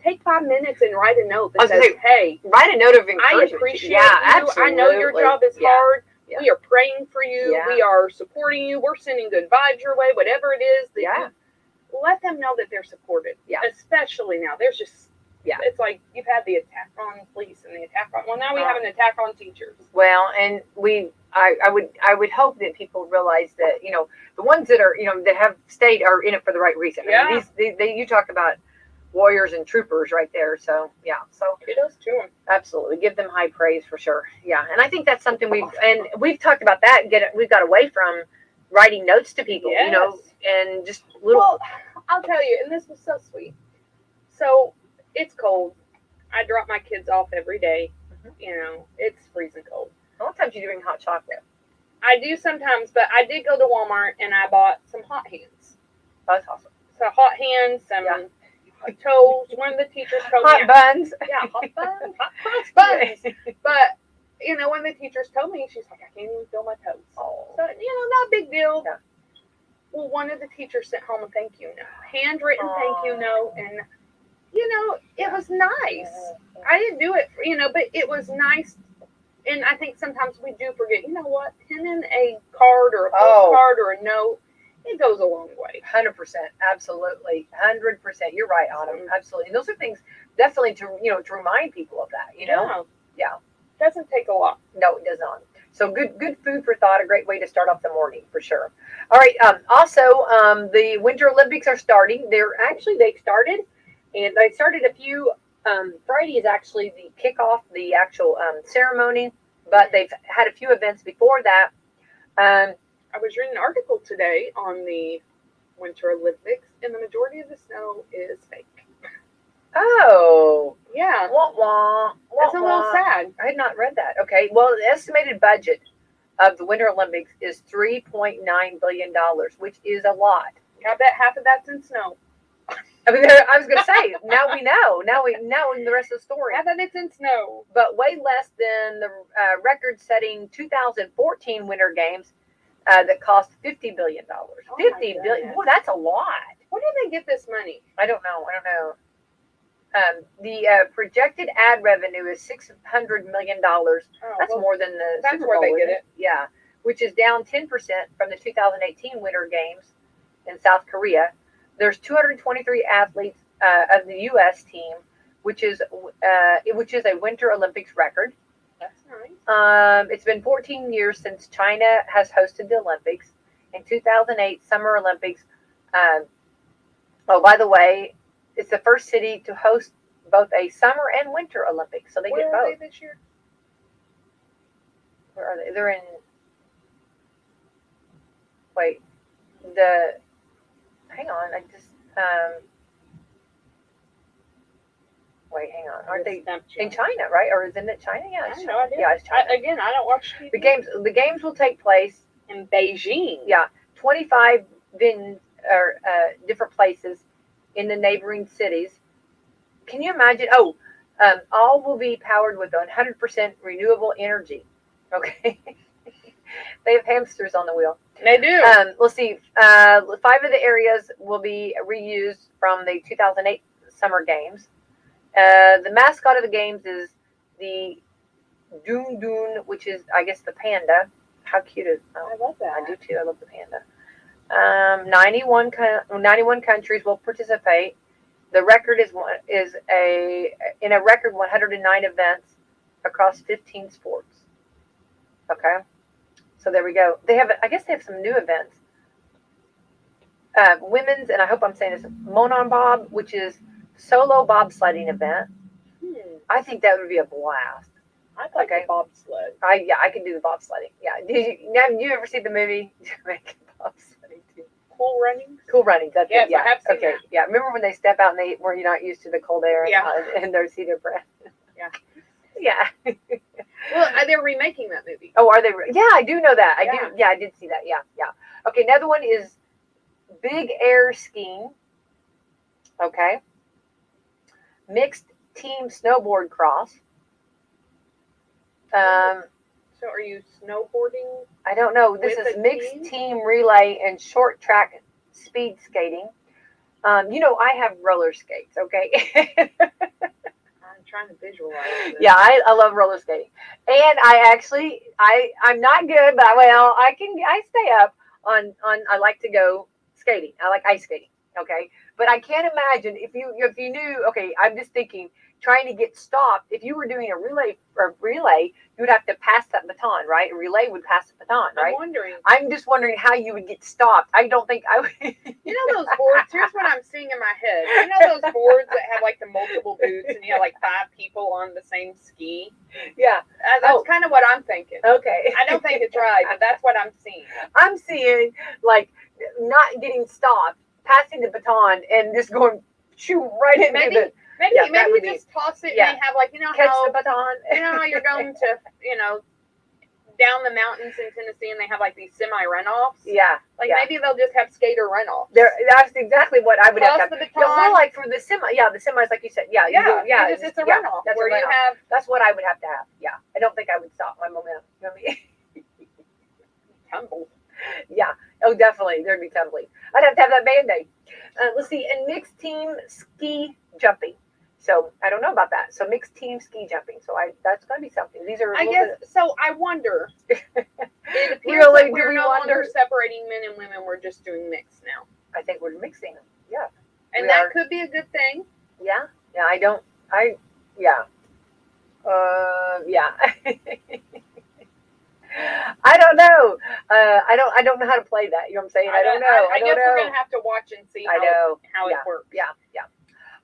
take 5 minutes and write a note I that was says, gonna hey, Write a note of I encouragement. appreciate Yeah, you. absolutely. I know your job is hard. Yeah. We are praying for you. Yeah. We are supporting you. We're sending good vibes your way, whatever it is. That Yeah. you let them know that they're supported. Yeah. Especially now. There's just, Yeah. it's like you've had the attack on police and the attack on, well, now we have an attack on teachers. Well, and I would hope that people realize that, the ones that are, that have stayed are in it for the right reason. Yeah. I mean, you talk about warriors and troopers right there. So, yeah. So Kudos to them. absolutely. Give them high praise for sure. Yeah. And I think that's something we've talked about that. We've got away from writing notes to people, Yes. and just little. Well, I'll tell you, and this was so sweet. So it's cold. I drop my kids off every day. It's freezing cold. A lot of times you drink hot chocolate. I do sometimes, but I did go to Walmart and I bought some hot hands. That's awesome. So hot hands, some Yeah. toast. One of the teachers told Hot me, buns. yeah, hot buns, hot cross buns. But one of the teachers told me, she's like, I can't even feel my toes. Oh. So not a big deal. Yeah. Well, one of the teachers sent home a thank you note, handwritten thank you note, and it was nice. I didn't do it, but it was nice. And I think sometimes we do forget. You know what? Penning a card or a postcard or a note, it goes a long way. 100%, absolutely, 100%. You're right, Autumn. Absolutely, and those are things definitely to remind people of that. Yeah. Doesn't take a lot. No, it does not. So good food for thought. A great way to start off the morning for sure. All right. Also, the Winter Olympics are starting. They've started, and they started a few. Friday is actually the kickoff, the actual ceremony, but they've had a few events before that. I was reading an article today on the Winter Olympics, and the majority of the snow is fake. Oh. Yeah. Wah, wah, wah, That's a little sad. I had not read that. Okay. Well, the estimated budget of the Winter Olympics is $3.9 billion, which is a lot. I bet half of that's in snow. I was going to say, now we know. Now in the rest of the story. Half of it's in snow. But way less than the record-setting 2014 Winter Games that cost $50 billion. $50 billion. Well, that's a lot. Where did they get this money? I don't know. The projected ad revenue is $600 million. That's more than the that's Super where Bowl, they get isn't it. Yeah, which is down 10% from the 2018 Winter Games in South Korea. There's 223 athletes of the U.S. team, which is a Winter Olympics record. That's nice. It's been 14 years since China has hosted the Olympics. In 2008 Summer Olympics. By the way, it's the first city to host both a summer and winter Olympics, so they get both. Where are they this year? Where are they? They're in. Hang on. Hang on. Aren't they in China, right? Or isn't it China? Yeah, it's China. Yeah, it's China. I don't watch TV. The games will take place in Beijing. Yeah, 25 different places in the neighboring cities. Can you imagine? All will be powered with 100% renewable energy. Okay. They have hamsters on the wheel. They do. Let's see. 5 of the areas will be reused from the 2008 Summer Games. The mascot of the games is the Doon, which is, I guess, the panda. How cute is it? I love that. I do too. I love the panda. 91 countries will participate. The record is in a record 109 events across 15 sports. Okay, so there we go. I guess they have some new events. Women's, and I hope I'm saying this, Monon Bob, which is solo bobsledding event. I think that would be a blast. I'd like a bobsled. I can do the bobsledding. Yeah. Did you ever see the movie Jamaican Bobsledding too? Cool Runnings. Cool Runnings. That's yes, it. Yeah. I have seen okay. That. Yeah. Remember when they step out and were you not used to the cold air and they see their breath? Yeah. Yeah. Well, they're remaking that movie. Oh, are they? Yeah, I do know that. Yeah. I do. Yeah, I did see that. Yeah. Okay. Another one is big air skiing. Okay. Mixed team snowboard cross. So are you snowboarding? I don't know. This is mixed team relay and short track speed skating. I have roller skates. Okay. I'm trying to visualize this. Yeah, I love roller skating, and I'm not good, but I stay up on. I like to go skating. I like ice skating. Okay, but I can't imagine if you knew. Okay, I'm just thinking trying to get stopped. If you were doing a relay, you would have to pass that baton, right? A relay would pass the baton, right? I'm just wondering how you would get stopped. I don't think I would. You know those boards? Here's what I'm seeing in my head. You know those boards that have like the multiple boots and you have like 5 people on the same ski? Yeah. That's kind of what I'm thinking. Okay. I don't think it's right, but that's what I'm seeing. I'm seeing like not getting stopped, passing the baton, and just going shoot right into the. Maybe you just toss it and they have like, catch the baton. You know how you're going to, down the mountains in Tennessee and they have like these semi runoffs? Yeah. Maybe they'll just have skater runoffs. That's exactly what I would have. The baton. Well, like for the semi, the semis, like you said, it's a runoff that's where a runoff. you have. That's what I would have to have. Yeah, I don't think I would stop my momentum. You know what I mean? Tumble. Yeah. Oh, definitely. There'd be tumbling. I'd have to have that Band-Aid. Let's see. And mixed team ski jumping. So I don't know about that. So mixed team ski jumping. So that's going to be something. These are. So I wonder. It appears Really? that we're no longer separating men and women. We're just doing mixed now. I think we're mixing them. Yeah. And that could be a good thing. Yeah. Yeah. Yeah. I don't know. I don't know how to play that. You know what I'm saying? I don't know. I guess we're gonna have to watch and see how it works. Yeah.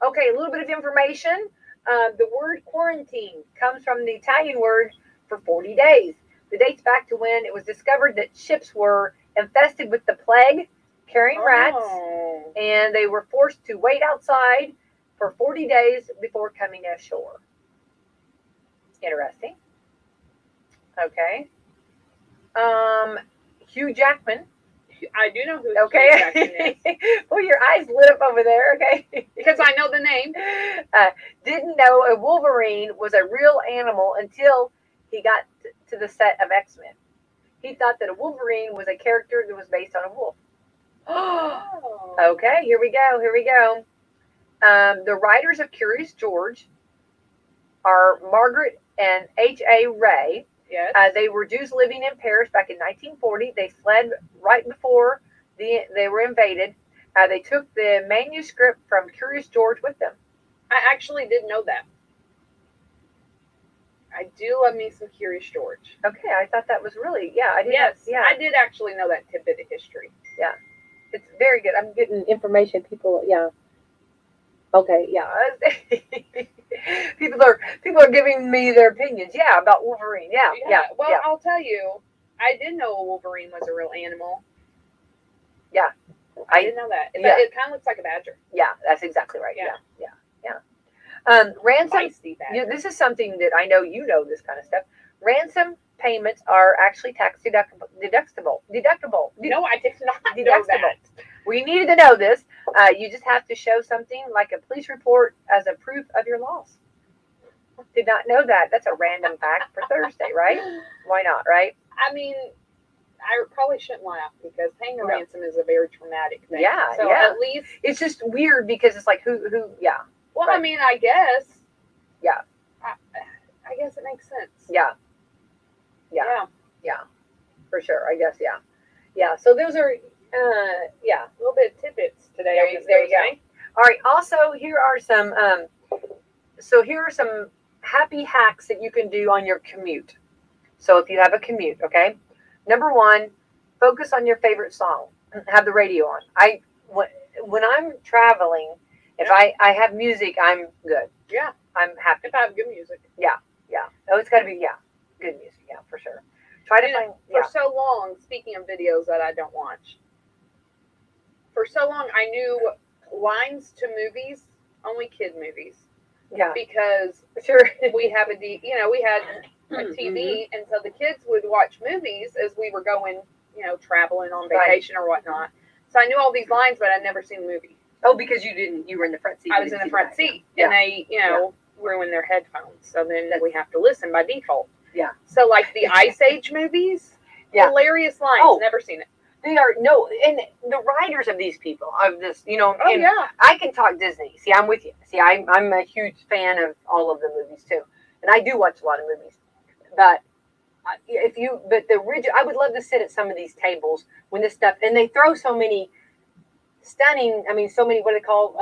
Okay, a little bit of information. The word quarantine comes from the Italian word for 40 days. It dates back to when it was discovered that ships were infested with the plague, carrying rats, and they were forced to wait outside for 40 days before coming ashore. Interesting. Okay. Hugh Jackman. I do know who Hugh Jackman is. Well, your eyes lit up over there, okay? Because I know the name. Didn't know a Wolverine was a real animal until he got to the set of X-Men. He thought that a Wolverine was a character that was based on a wolf. Okay, here we go. The writers of Curious George are Margaret and H.A. Ray. Yes. They were Jews living in Paris back in 1940. They fled right before they were invaded. They took the manuscript from Curious George with them. I actually didn't know that. I do love me some Curious George. Okay, I thought that was really, I did actually know that tidbit of history. Yeah, it's very good. I'm getting information. People, okay, people are giving me their opinions. Yeah, about Wolverine. Yeah. Well, I'll tell you, I did know a Wolverine was a real animal. Yeah, I didn't know that. It kind of looks like a badger. Yeah, that's exactly right. Yeah. Ransom. This is something that I know you know this kind of stuff. Ransom payments are actually tax deductible. No, I did not know that. We needed to know this. You just have to show something like a police report as a proof of your loss. Did not know that. That's a random fact for Thursday, right? Why not, right? I mean, I probably shouldn't laugh because paying a ransom is a very traumatic thing. Yeah, so at least it's just weird because it's like who. Well, right. I mean, I guess. Yeah. I guess it makes sense. Yeah. For sure. I guess. Yeah. So those are. A little bit of tidbits today. There you go. All right. Also, here are some. Here are some happy hacks that you can do on your commute. So if you have a commute, okay. Number 1, focus on your favorite song. Have the radio on. When I'm traveling, if I have music, I'm good. Yeah. I'm happy. If I have good music. Yeah. Oh, it's got to be good music. Yeah, for sure. Try to find. For so long, speaking of videos that I don't watch. For so long, I knew lines to movies, only kid movies. Yeah. Because we have we had a TV, and so the kids would watch movies as we were going, traveling on vacation or whatnot. So I knew all these lines, but I'd never seen the movie. Oh, because you were in the front seat. I was in the front seat, and they, were in their headphones. So then we have to listen by default. Yeah. So like the Ice Age movies, hilarious lines. Never seen it. They are no, and the writers of these people of this, Oh and yeah. I can talk Disney. See, I'm with you. See, I'm a huge fan of all of the movies too, and I do watch a lot of movies. But but the original, I would love to sit at some of these tables when this stuff, and they throw so many stunning. I mean, so many what they call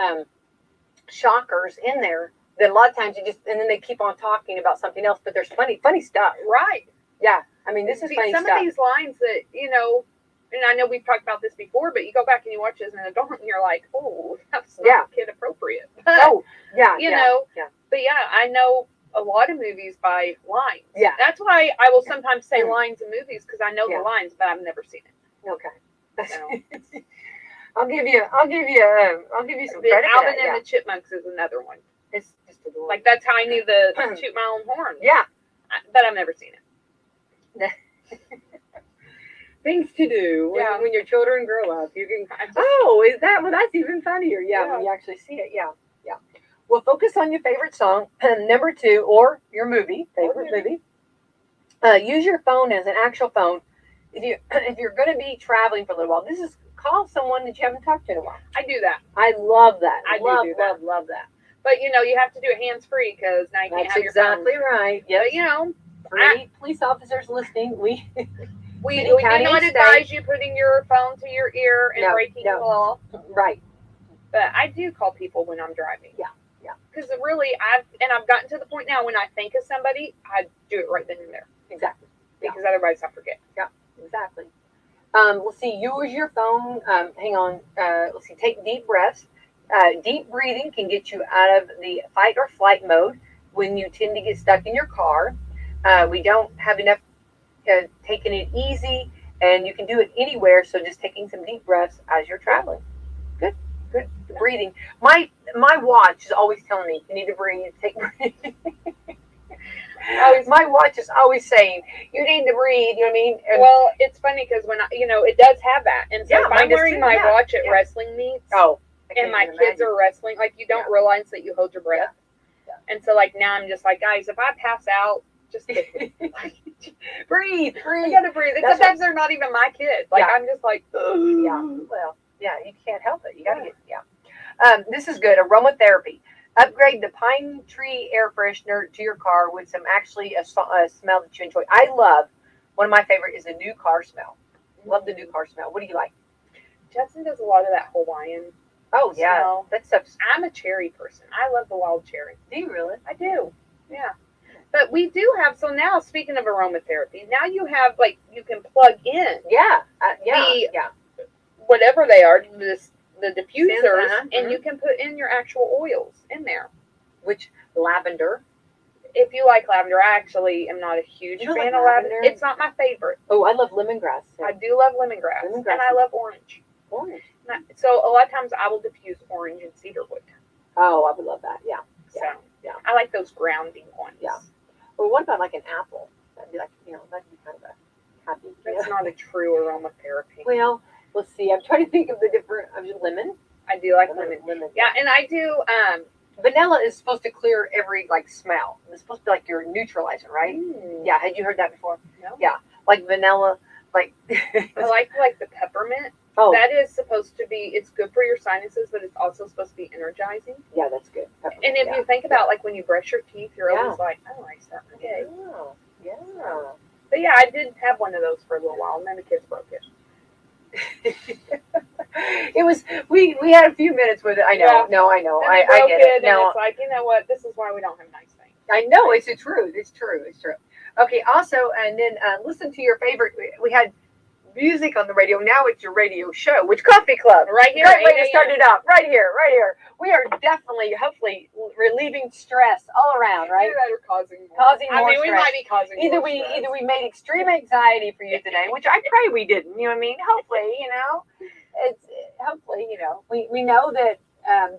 shockers in there that a lot of times and then they keep on talking about something else. But there's funny stuff. Right. Yeah, I mean, this is funny Some stuff. of these lines that and I know we've talked about this before, but you go back and you watch as an adult, and you're like, oh, that's not kid appropriate. Oh, yeah, Yeah. But yeah, I know a lot of movies by lines. Yeah. That's why I will sometimes say lines in movies because I know the lines, but I've never seen it. Okay. So. I'll give you some The credit. Alvin and the Chipmunks is another one. It's just adorable. Like that's how I knew the Toot My Own Horn. Yeah. But I've never seen it. Things to do when your children grow up. You can. Is that? Well, that's even funnier. Yeah, when you actually see it. Yeah. Well, focus on your favorite song, number 2, or your favorite movie. Use your phone as an actual phone. If you're going to be traveling for a little while, call someone that you haven't talked to in a while. I do that. I love that. I love that. But you have to do it hands free because now you can't have your phone. That's exactly right. Yes. But for any police officers listening, we do not advise you putting your phone to your ear and breaking the law. Right. But I do call people when I'm driving. Yeah. Because really, I've gotten to the point now when I think of somebody, I do it right then and there. Exactly. Because otherwise I forget. Yeah. Exactly. Let's see. Use your phone. Hang on. Let's see. Take deep breaths. Deep breathing can get you out of the fight or flight mode when you tend to get stuck in your car. We don't have enough taking it easy, and you can do it anywhere. So just taking some deep breaths as you're traveling. Good breathing. My watch is always telling me you need to breathe. Take breathing. My watch is always saying you need to breathe. You know what I mean? And, well, it's funny because when it does have that, and so if I'm wearing my watch at wrestling meets, and my kids are wrestling, like you don't realize that you hold your breath, and so like now I'm just like, guys, if I pass out, just breathe. I gotta breathe. And sometimes they're not even my kids. Like I'm just like, ugh. Well, you can't help it. You gotta get this is good. Aromatherapy. Upgrade the pine tree air freshener to your car with some a smell that you enjoy. I love, one of my favorite is the new car smell. Love the new car smell. What do you like? Justin does a lot of that Hawaiian. Oh yeah, smell. that stuff's. I'm a cherry person. I love the wild cherry. Do you really? I do. Yeah. But we do have, so now speaking of aromatherapy, now you have you can plug in. Yeah. Whatever they are, the diffusers, and mhm. you can put in your actual oils in there. Which lavender? If you like lavender, I actually am not a huge fan of lavender. It's not my favorite. Oh, I love lemongrass. I do love lemongrass. And I love orange. So a lot of times I will diffuse orange and cedarwood. Oh, I would love that. Yeah. I like those grounding ones. Yeah. Well, what about like an apple? That'd be that'd be kind of a happy. That's not a true aromatherapy. Well, let's see. I'm trying to think of the different. Lemon. I do like lemon. Yeah, and I do. Vanilla is supposed to clear every smell. It's supposed to be like your neutralizer, right? Yeah. Had you heard that before? No. Yeah, like vanilla, I like the peppermint. Oh, that is supposed to be. It's good for your sinuses, but it's also supposed to be energizing. Yeah, that's good. Peppermint, and if you think about when you brush your teeth, you're always like, oh, I start my day. Yeah. But yeah, I did have one of those for a little while, and then the kids broke it. It was we had a few minutes with it. I know. Yeah. No, I know. And I get it. No, it's like, you know what? This is why we don't have nice things. I know it's the truth. It's true. Okay. Also, and then listen to your favorite. We had music on the radio. Now it's your radio show, which Coffee Club right here. Great way to start it out. Right here. We are definitely, hopefully, relieving stress all around. Right. Either that or causing more. I mean, we might be causing either more stress. Either we made extreme anxiety for you today, which I pray we didn't. You know what I mean? Hopefully, it's hopefully, we know that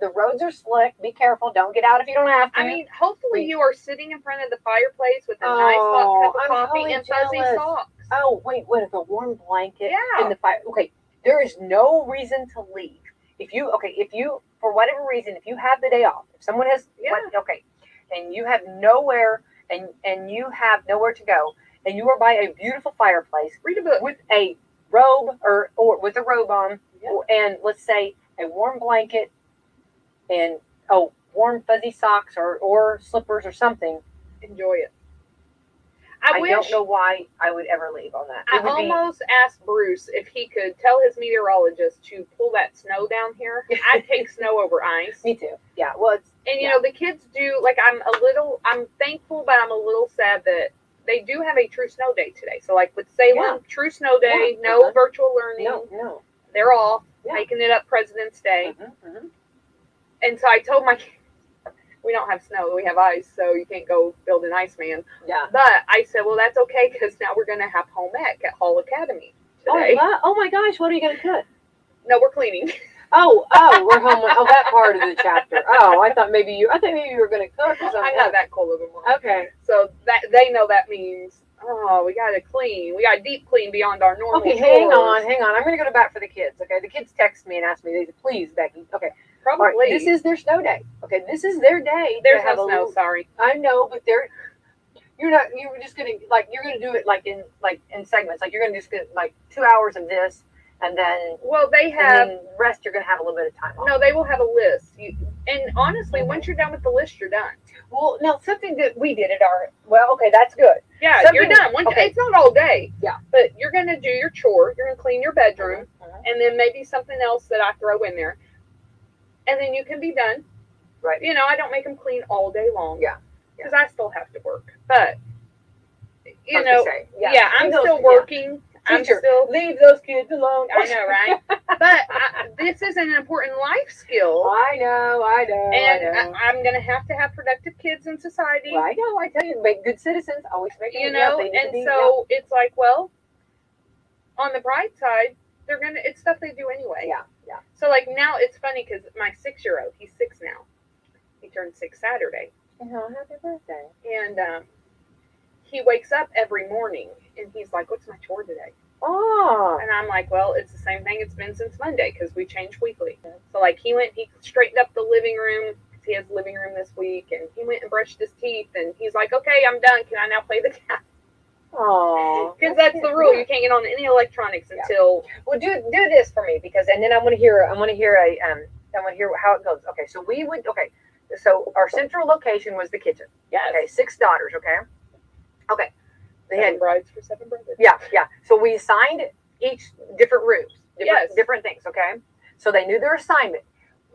the roads are slick. Be careful. Don't get out if you don't have to. I mean, hopefully you are sitting in front of the fireplace with a nice hot cup of coffee and fuzzy socks. Oh, wait, with a warm blanket in the fire. Okay, there is no reason to leave. If you, for whatever reason, if you have the day off, if someone has, and you have nowhere, and you have nowhere to go, and you are by a beautiful fireplace, read a book with a robe or with a robe on, Yeah. and let's say a warm blanket and warm fuzzy socks or slippers or something. Enjoy it. I don't know why I would ever leave on that. I almost asked Bruce if he could tell his meteorologist to pull that snow down here. I'd take snow over ice. Me too. Yeah. Well, it's, and you know, the kids do, like, I'm thankful, but I'm a little sad that they do have a true snow day today. So, like, with Salem, true snow day, no virtual learning. No. They're off, making it up President's Day. And so I told my kids, we don't have snow, we have ice, so you can't go build an Iceman. Yeah. But I said, well, that's okay, because now we're going to have home ec at Hall Academy today. Oh my gosh, what are you going to cook? No, we're cleaning. Oh, we're home. That part of the chapter. Oh, I thought maybe you were going to cook or something. I have that cold over more. Okay. So that they know that means, we got to clean. We got to deep clean beyond our normal Okay, hang on. I'm going to go to bat for the kids. Okay, the kids text me and ask me, they said, please, Becky. Okay. Probably. Right, this is their snow day. Okay, this is their day. There's no snow. Sorry. I know, but you're just gonna do it like in segments. Like you're gonna just get like 2 hours of this, and then they have, and then rest. You're gonna have a little bit of time off. No, they will have a list. And honestly, once you're done with the list, you're done. Well, now something that we did at our okay, that's good. Yeah, you're done. It's not all day. Yeah, but you're gonna do your chore. You're gonna clean your bedroom, and then maybe something else that I throw in there. And then you can be done. Right. You know, I don't make them clean all day long. Yeah. Because I still have to work. But, you know, I'm still still working. I'm still leave those kids alone. I know, right? But this is an important life skill. I know. And I'm going to have productive kids in society. Well, I know. I tell you, make good citizens. Always make you know, and so it's like, well, on the bright side, it's stuff they do anyway. Yeah. So, like, now it's funny because my 6-year-old, he's 6 now. He turned 6 Saturday. Oh, happy birthday. And he wakes up every morning and he's like, what's my chore today? Oh. And I'm like, well, it's the same thing it's been since Monday because we change weekly. So, like, he straightened up the living room because he has the living room this week. And he went and brushed his teeth. And he's like, okay, I'm done. Can I now play the cat? Oh, because that's the rule. You can't get on any electronics until. Well, do this for me and then I want to hear how it goes. Okay, so so our central location was the kitchen. Yes. Okay, 6 daughters. Okay. They had brides for 7 brothers. Yeah. So we assigned each different rooms, different things. Okay. So they knew their assignment.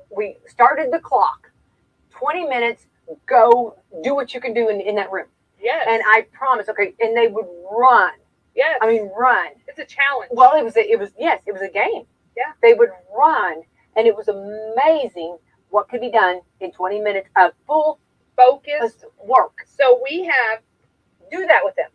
We started the clock. 20 minutes. Go do what you can do in that room. Yes. And I promise, and they would run. Yes. I mean, run. It's a challenge. Well, it was a game. Yeah. They would run, and it was amazing what could be done in 20 minutes of full focused work. So do that with them.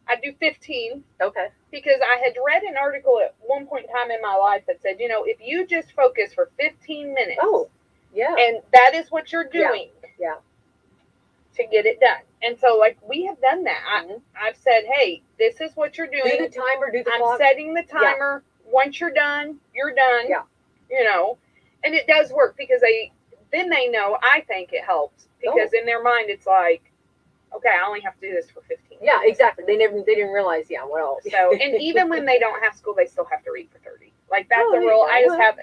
I do 15. Okay. Because I had read an article at one point in time in my life that said, if you just focus for 15 minutes. Oh, yeah. And that is what you're doing. Yeah. To get it done. And so, like, we have done that. I've said, hey, this is what you're doing. Do the timer, do the I'm clock. setting the timer. Yeah. Once you're done, you're done. Yeah. You know, and it does work because they know, I think it helps because in their mind, it's like, okay, I only have to do this for 15 minutes. Yeah, exactly. They didn't realize, what else. So, and even when they don't have school, they still have to read for 30. Like, that's a rule. I just have,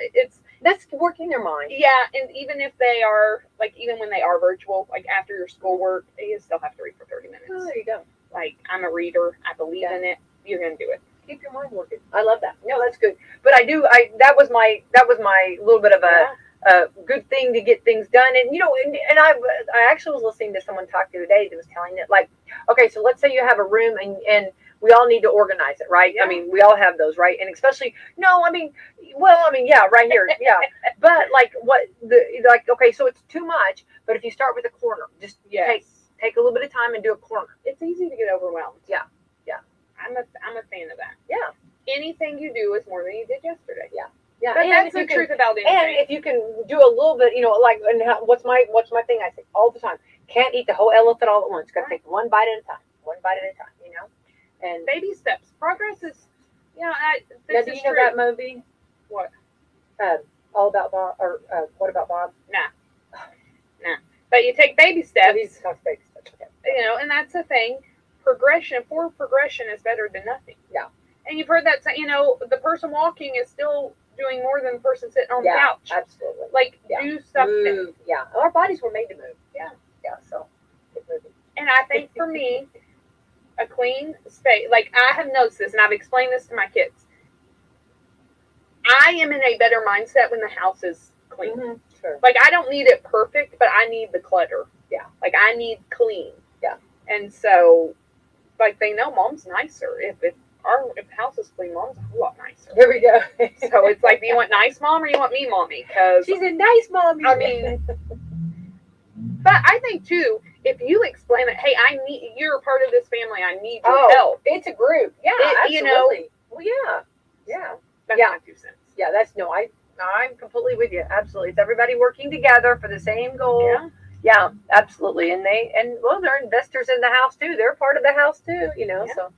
that's working their mind. Yeah, and even if they are, even when they are virtual, like after your schoolwork, they still have to read for 30 minutes. Oh, there you go. Like, I'm a reader. I believe in it. You're going to do it. Keep your mind working. I love that. No, that's good. But that was my little bit of a good thing to get things done. And, and I actually was listening to someone talk the other day that was telling it, like, okay, so let's say you have a room and we all need to organize it, right? Yeah. I mean, we all have those, right? And especially, yeah, right here, yeah. But okay, so it's too much. But if you start with a corner, just take a little bit of time and do a corner. It's easy to get overwhelmed. Yeah. I'm a fan of that. Yeah. Anything you do is more than you did yesterday. Yeah. But that's the truth about anything. And if you can do a little bit, what's my thing I say all the time? Can't eat the whole elephant all at once. Got to take one bite at a time. And baby steps. Progress is, do you know that movie? What? All About Bob, or What About Bob? Nah. But you take baby steps. Baby steps. Okay. And that's the thing. progression. Forward progression is better than nothing. Yeah. And you've heard that, the person walking is still doing more than the person sitting on the Yeah, couch. absolutely. Like, Yeah. do something. Move. Yeah. Our bodies were made to move. Yeah. Yeah. So get moving. And I think for me, a clean space, like I have noticed this, and I've explained this to my kids. I am in a better mindset when the house is clean. Mm-hmm. Sure. Like, I don't need it perfect, but I need the clutter. Yeah. Like, I need clean. Yeah. And so, like, they know mom's nicer. If the house is clean, mom's a whole lot nicer. Here we go. So it's like, do you want nice mom or you want me mommy? Because She's a nice mommy. I mean, but I think too, if you explain that, hey, you're a part of this family, I need your help. It's a group. Yeah, absolutely. Well, yeah. Yeah. That's Yeah. my 2 cents. Yeah, I'm completely with you. Absolutely. It's everybody working together for the same goal. Yeah. Yeah, absolutely. And they're investors in the house too. They're part of the house too, Yeah. so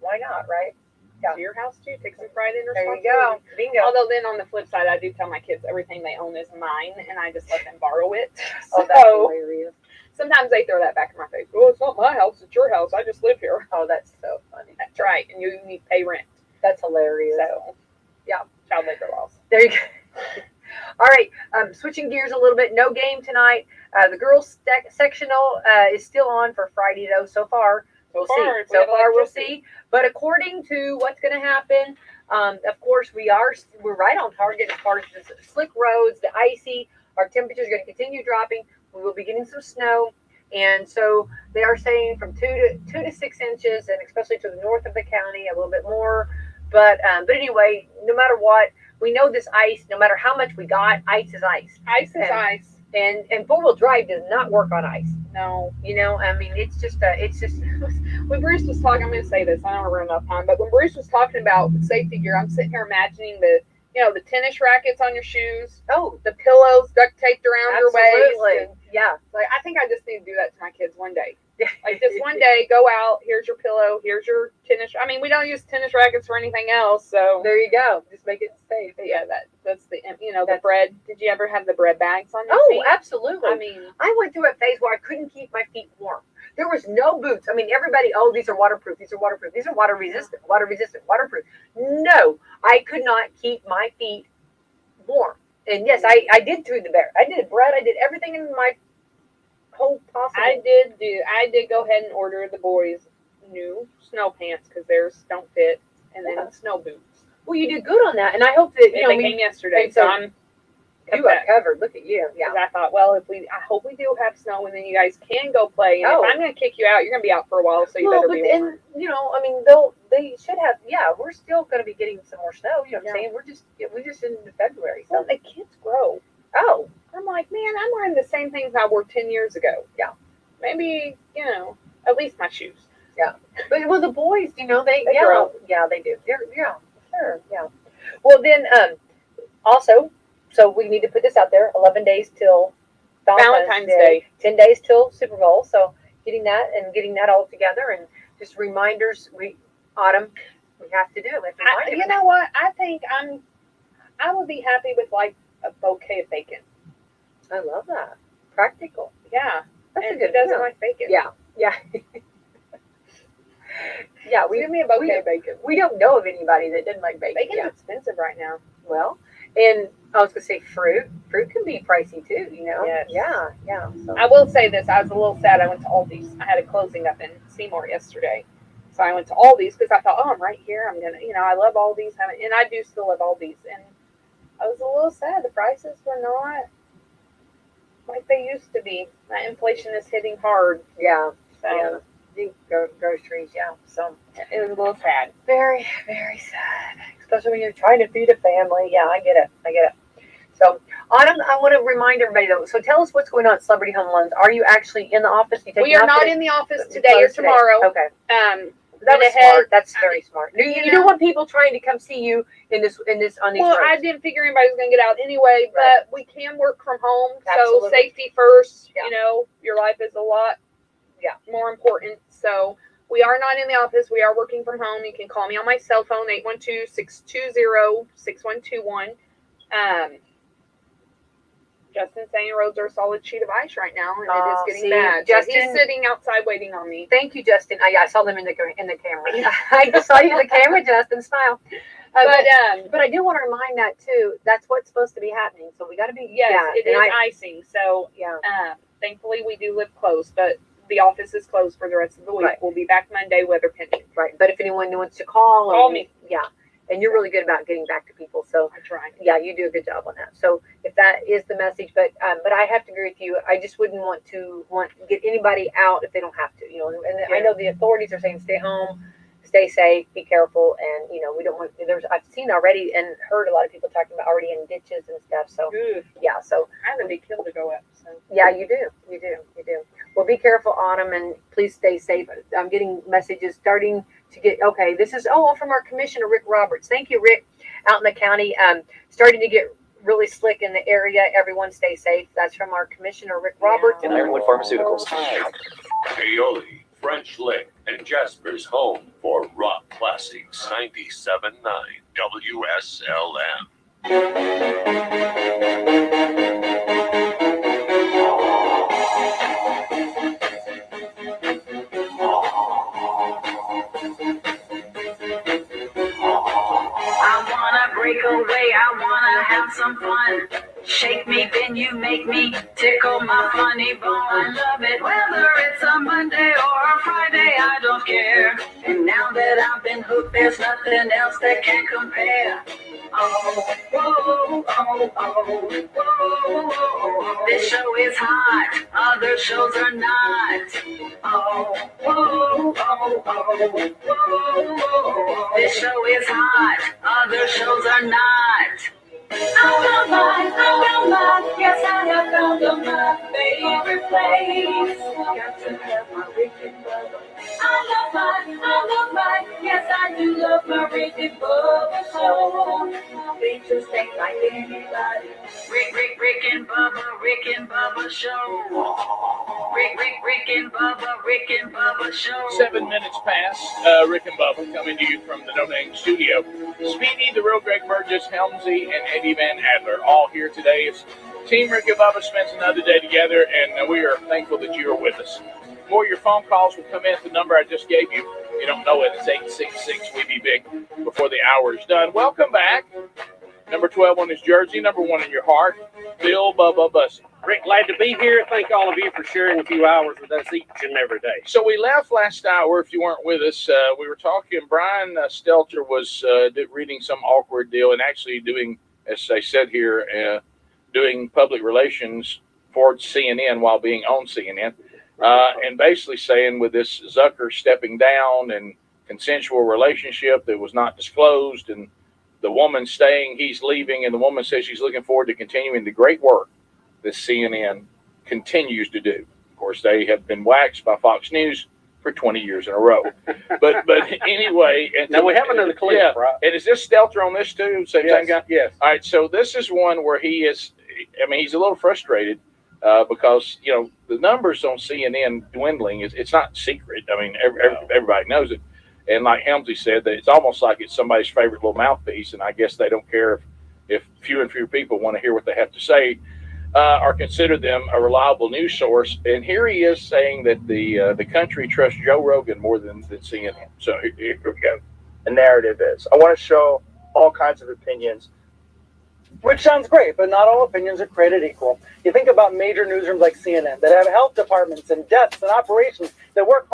why not, right? It's your house too. Take some pride in There you responsibility. go. Bingo. Although then on the flip side, I do tell my kids everything they own is mine, and I just let them borrow it. Oh, that's hilarious. Sometimes they throw that back in my face. Oh, it's not my house, it's your house. I just live here. Oh, that's so funny. That's right, and you need to pay rent. That's hilarious. So, yeah, child labor laws. There you go. All right, switching gears a little bit. No game tonight. The girls' sectional is still on for Friday, though. So far, we'll see. So far, we'll see. But according to what's going to happen, of course, we're right on target as far as the slick roads, the icy. Our temperatures are going to continue dropping. We will be getting some snow, and so they are saying from 2 to 6 inches, and especially to the north of the county, a little bit more. But anyway, no matter what, we know this ice. No matter how much we got, ice is ice. Ice is ice. And 4-wheel drive does not work on ice. No. I mean, it's just when Bruce was talking, I'm going to say this, I don't run enough time, but when Bruce was talking about safety gear, I'm sitting here imagining the tennis rackets on your shoes, the pillows duct taped around your waist. And, yeah. like, I think I just need to do that to my kids one day. Like, just one day, go out, here's your pillow, here's your tennis. I mean, we don't use tennis rackets for anything else, so. There you go. Just make it safe. But yeah, that's the, the bread. Did you ever have the bread bags on your feet? Absolutely. I mean, I went through a phase where I couldn't keep my feet warm. There was no boots. I mean, everybody, these are waterproof. These are waterproof. These are water resistant, waterproof. No, I could not keep my feet warm. And yes, I did through the bear. I did bread. I did everything in my whole possible. I did go ahead and order the boys new snow pants because theirs don't fit, and then snow boots. Well, you did good on that, and I hope that they came yesterday, so you are covered. Look at you. Yeah. I thought, well, I hope we do have snow, and then you guys can go play. And if I'm going to kick you out, you're going to be out for a while, so you better be warm. And I mean, they should have. Yeah, we're still going to be getting some more snow. You know what I'm saying? We're just in February. So well, the kids grow. Oh, I'm like, man, I'm wearing the same things I wore 10 years ago. Yeah. Maybe at least my shoes. Yeah. But the boys, they grow. Yeah, they do. Sure. Yeah. Well, then, also, so we need to put this out there. 11 days till Valentine's Day. 10 days till Super Bowl. So getting that all together, and just reminders. Autumn, we have to do it. You know what? I think I would be happy with like a bouquet of bacon. I love that. Practical. Yeah. That's and a good who doesn't one. like bacon? Yeah. Yeah, give me a bouquet of bacon. We don't know of anybody that didn't like bacon. Bacon's expensive right now. Well, and I was going to say fruit. Fruit can be pricey too, Yes. Yeah. So. I will say this. I was a little sad. I went to Aldi's. I had a closing up in Seymour yesterday. So I went to Aldi's because I thought, I'm right here. I'm going to, I love Aldi's. And I do still love Aldi's. And I was a little sad. The prices were not like they used to be. That inflation is hitting hard. Yeah. So groceries, so it was a little sad. Very, very sad, especially when you're trying to feed a family. Yeah, I get it. So, Autumn, I want to remind everybody though. So, tell us what's going on at Celebrity Home Loans. Are you actually in the office? We are not in the office today or tomorrow. Okay. That was smart. That's very smart. You don't want people trying to come see you on these roads. I didn't figure anybody was going to get out anyway, but we can work from home. Absolutely. So safety first. Yeah. Your life is a lot more important. So we are not in the office. We are working from home. You can call me on my cell phone, 812-620-6121. Justin's saying roads are a solid sheet of ice right now, and it is getting See, bad. Justin- So he's sitting outside waiting on me. Thank you, Justin. I saw them in the camera. I just saw you in the camera, Justin. Smile. But I do want to remind that too. That's what's supposed to be happening. So we got to be. Yes, it is icing. So Yeah. thankfully we do live close, but the office is closed for the rest of the week. Right. We'll be back Monday, weather pending. Right. But if anyone wants to call, Call me. Yeah. And you're really good about getting back to people. So I try. yeah, you do a good job on that. So if that is the message, but I have to agree with you. I just wouldn't want to get anybody out if they don't have to. You know, and I know the authorities are saying stay home, stay safe, be careful, and we don't want. I've seen already and heard a lot of people talking about already in ditches and stuff. So Good. yeah, so I have a big hill to go up. So yeah, you do. Well, be careful, Autumn, and please stay safe. I'm getting messages starting to get, okay, this is, from our Commissioner, Rick Roberts. Thank you, Rick, out in the county. Starting to get really slick in the area. Everyone stay safe. That's from our Commissioner, Rick Roberts. And Ironwood Pharmaceuticals. Paoli, French Lick, and Jasper's home for rock classics. 97.9 WSLM. I wanna break away, I wanna have some fun. Shake me, then you make me tickle my funny bone. I love it, whether it's a Monday or a Friday, I don't care. And now that I've been hooked, there's nothing else that can compare. Oh, whoa, oh, oh, whoa. This show is hot, other shows are not. Oh, whoa, oh, oh, whoa. This show is hot, other shows are not. I found mine, yes I have found my favorite place. Got to have my Rick and Bubba. I love mine, yes I do love my Rick and Bubba show. They just ain't like anybody. Rick and Bubba show. Rick and Bubba show. 7 minutes past, Rick and Bubba coming to you from the No Name Studio. Speedy, the real Greg Burgess, Helmsy, and Eddie Van Adler all here today. It's Team Rick and Bubba spends another day together, and we are thankful that you are with us. More of your phone calls will come in at the number I just gave you. If you don't know it, it's 866-WE-BE-BIG before the hour is done. Welcome back. Number 12 on his jersey, number 1 in your heart, Bill Bubba Bussey. Rick, glad to be here. Thank all of you for sharing a few hours with us each and every day. So we left last hour. If you weren't with us, we were talking. Brian Stelter was reading some awkward deal and actually doing, as I said here, doing public relations for CNN while being on CNN, and basically saying with this Zucker stepping down and consensual relationship that was not disclosed, and the woman staying, he's leaving, and the woman says she's looking forward to continuing the great work that CNN continues to do. Of course, they have been waxed by Fox News for 20 years in a row. But anyway. And now we have another clip, yeah, right? And is this Stelter on this too? Same guy? Yes. All right, so this is one where he is, he's a little frustrated because, the numbers on CNN dwindling. It's not secret. Everybody knows it. And like Helmsy said, that it's almost like it's somebody's favorite little mouthpiece, and I guess they don't care if fewer and fewer people want to hear what they have to say or consider them a reliable news source. And here he is saying that the country trusts Joe Rogan more than CNN. So here we go. The narrative is, I want to show all kinds of opinions, which sounds great, but not all opinions are created equal. You think about major newsrooms like CNN that have health departments and deaths and operations that work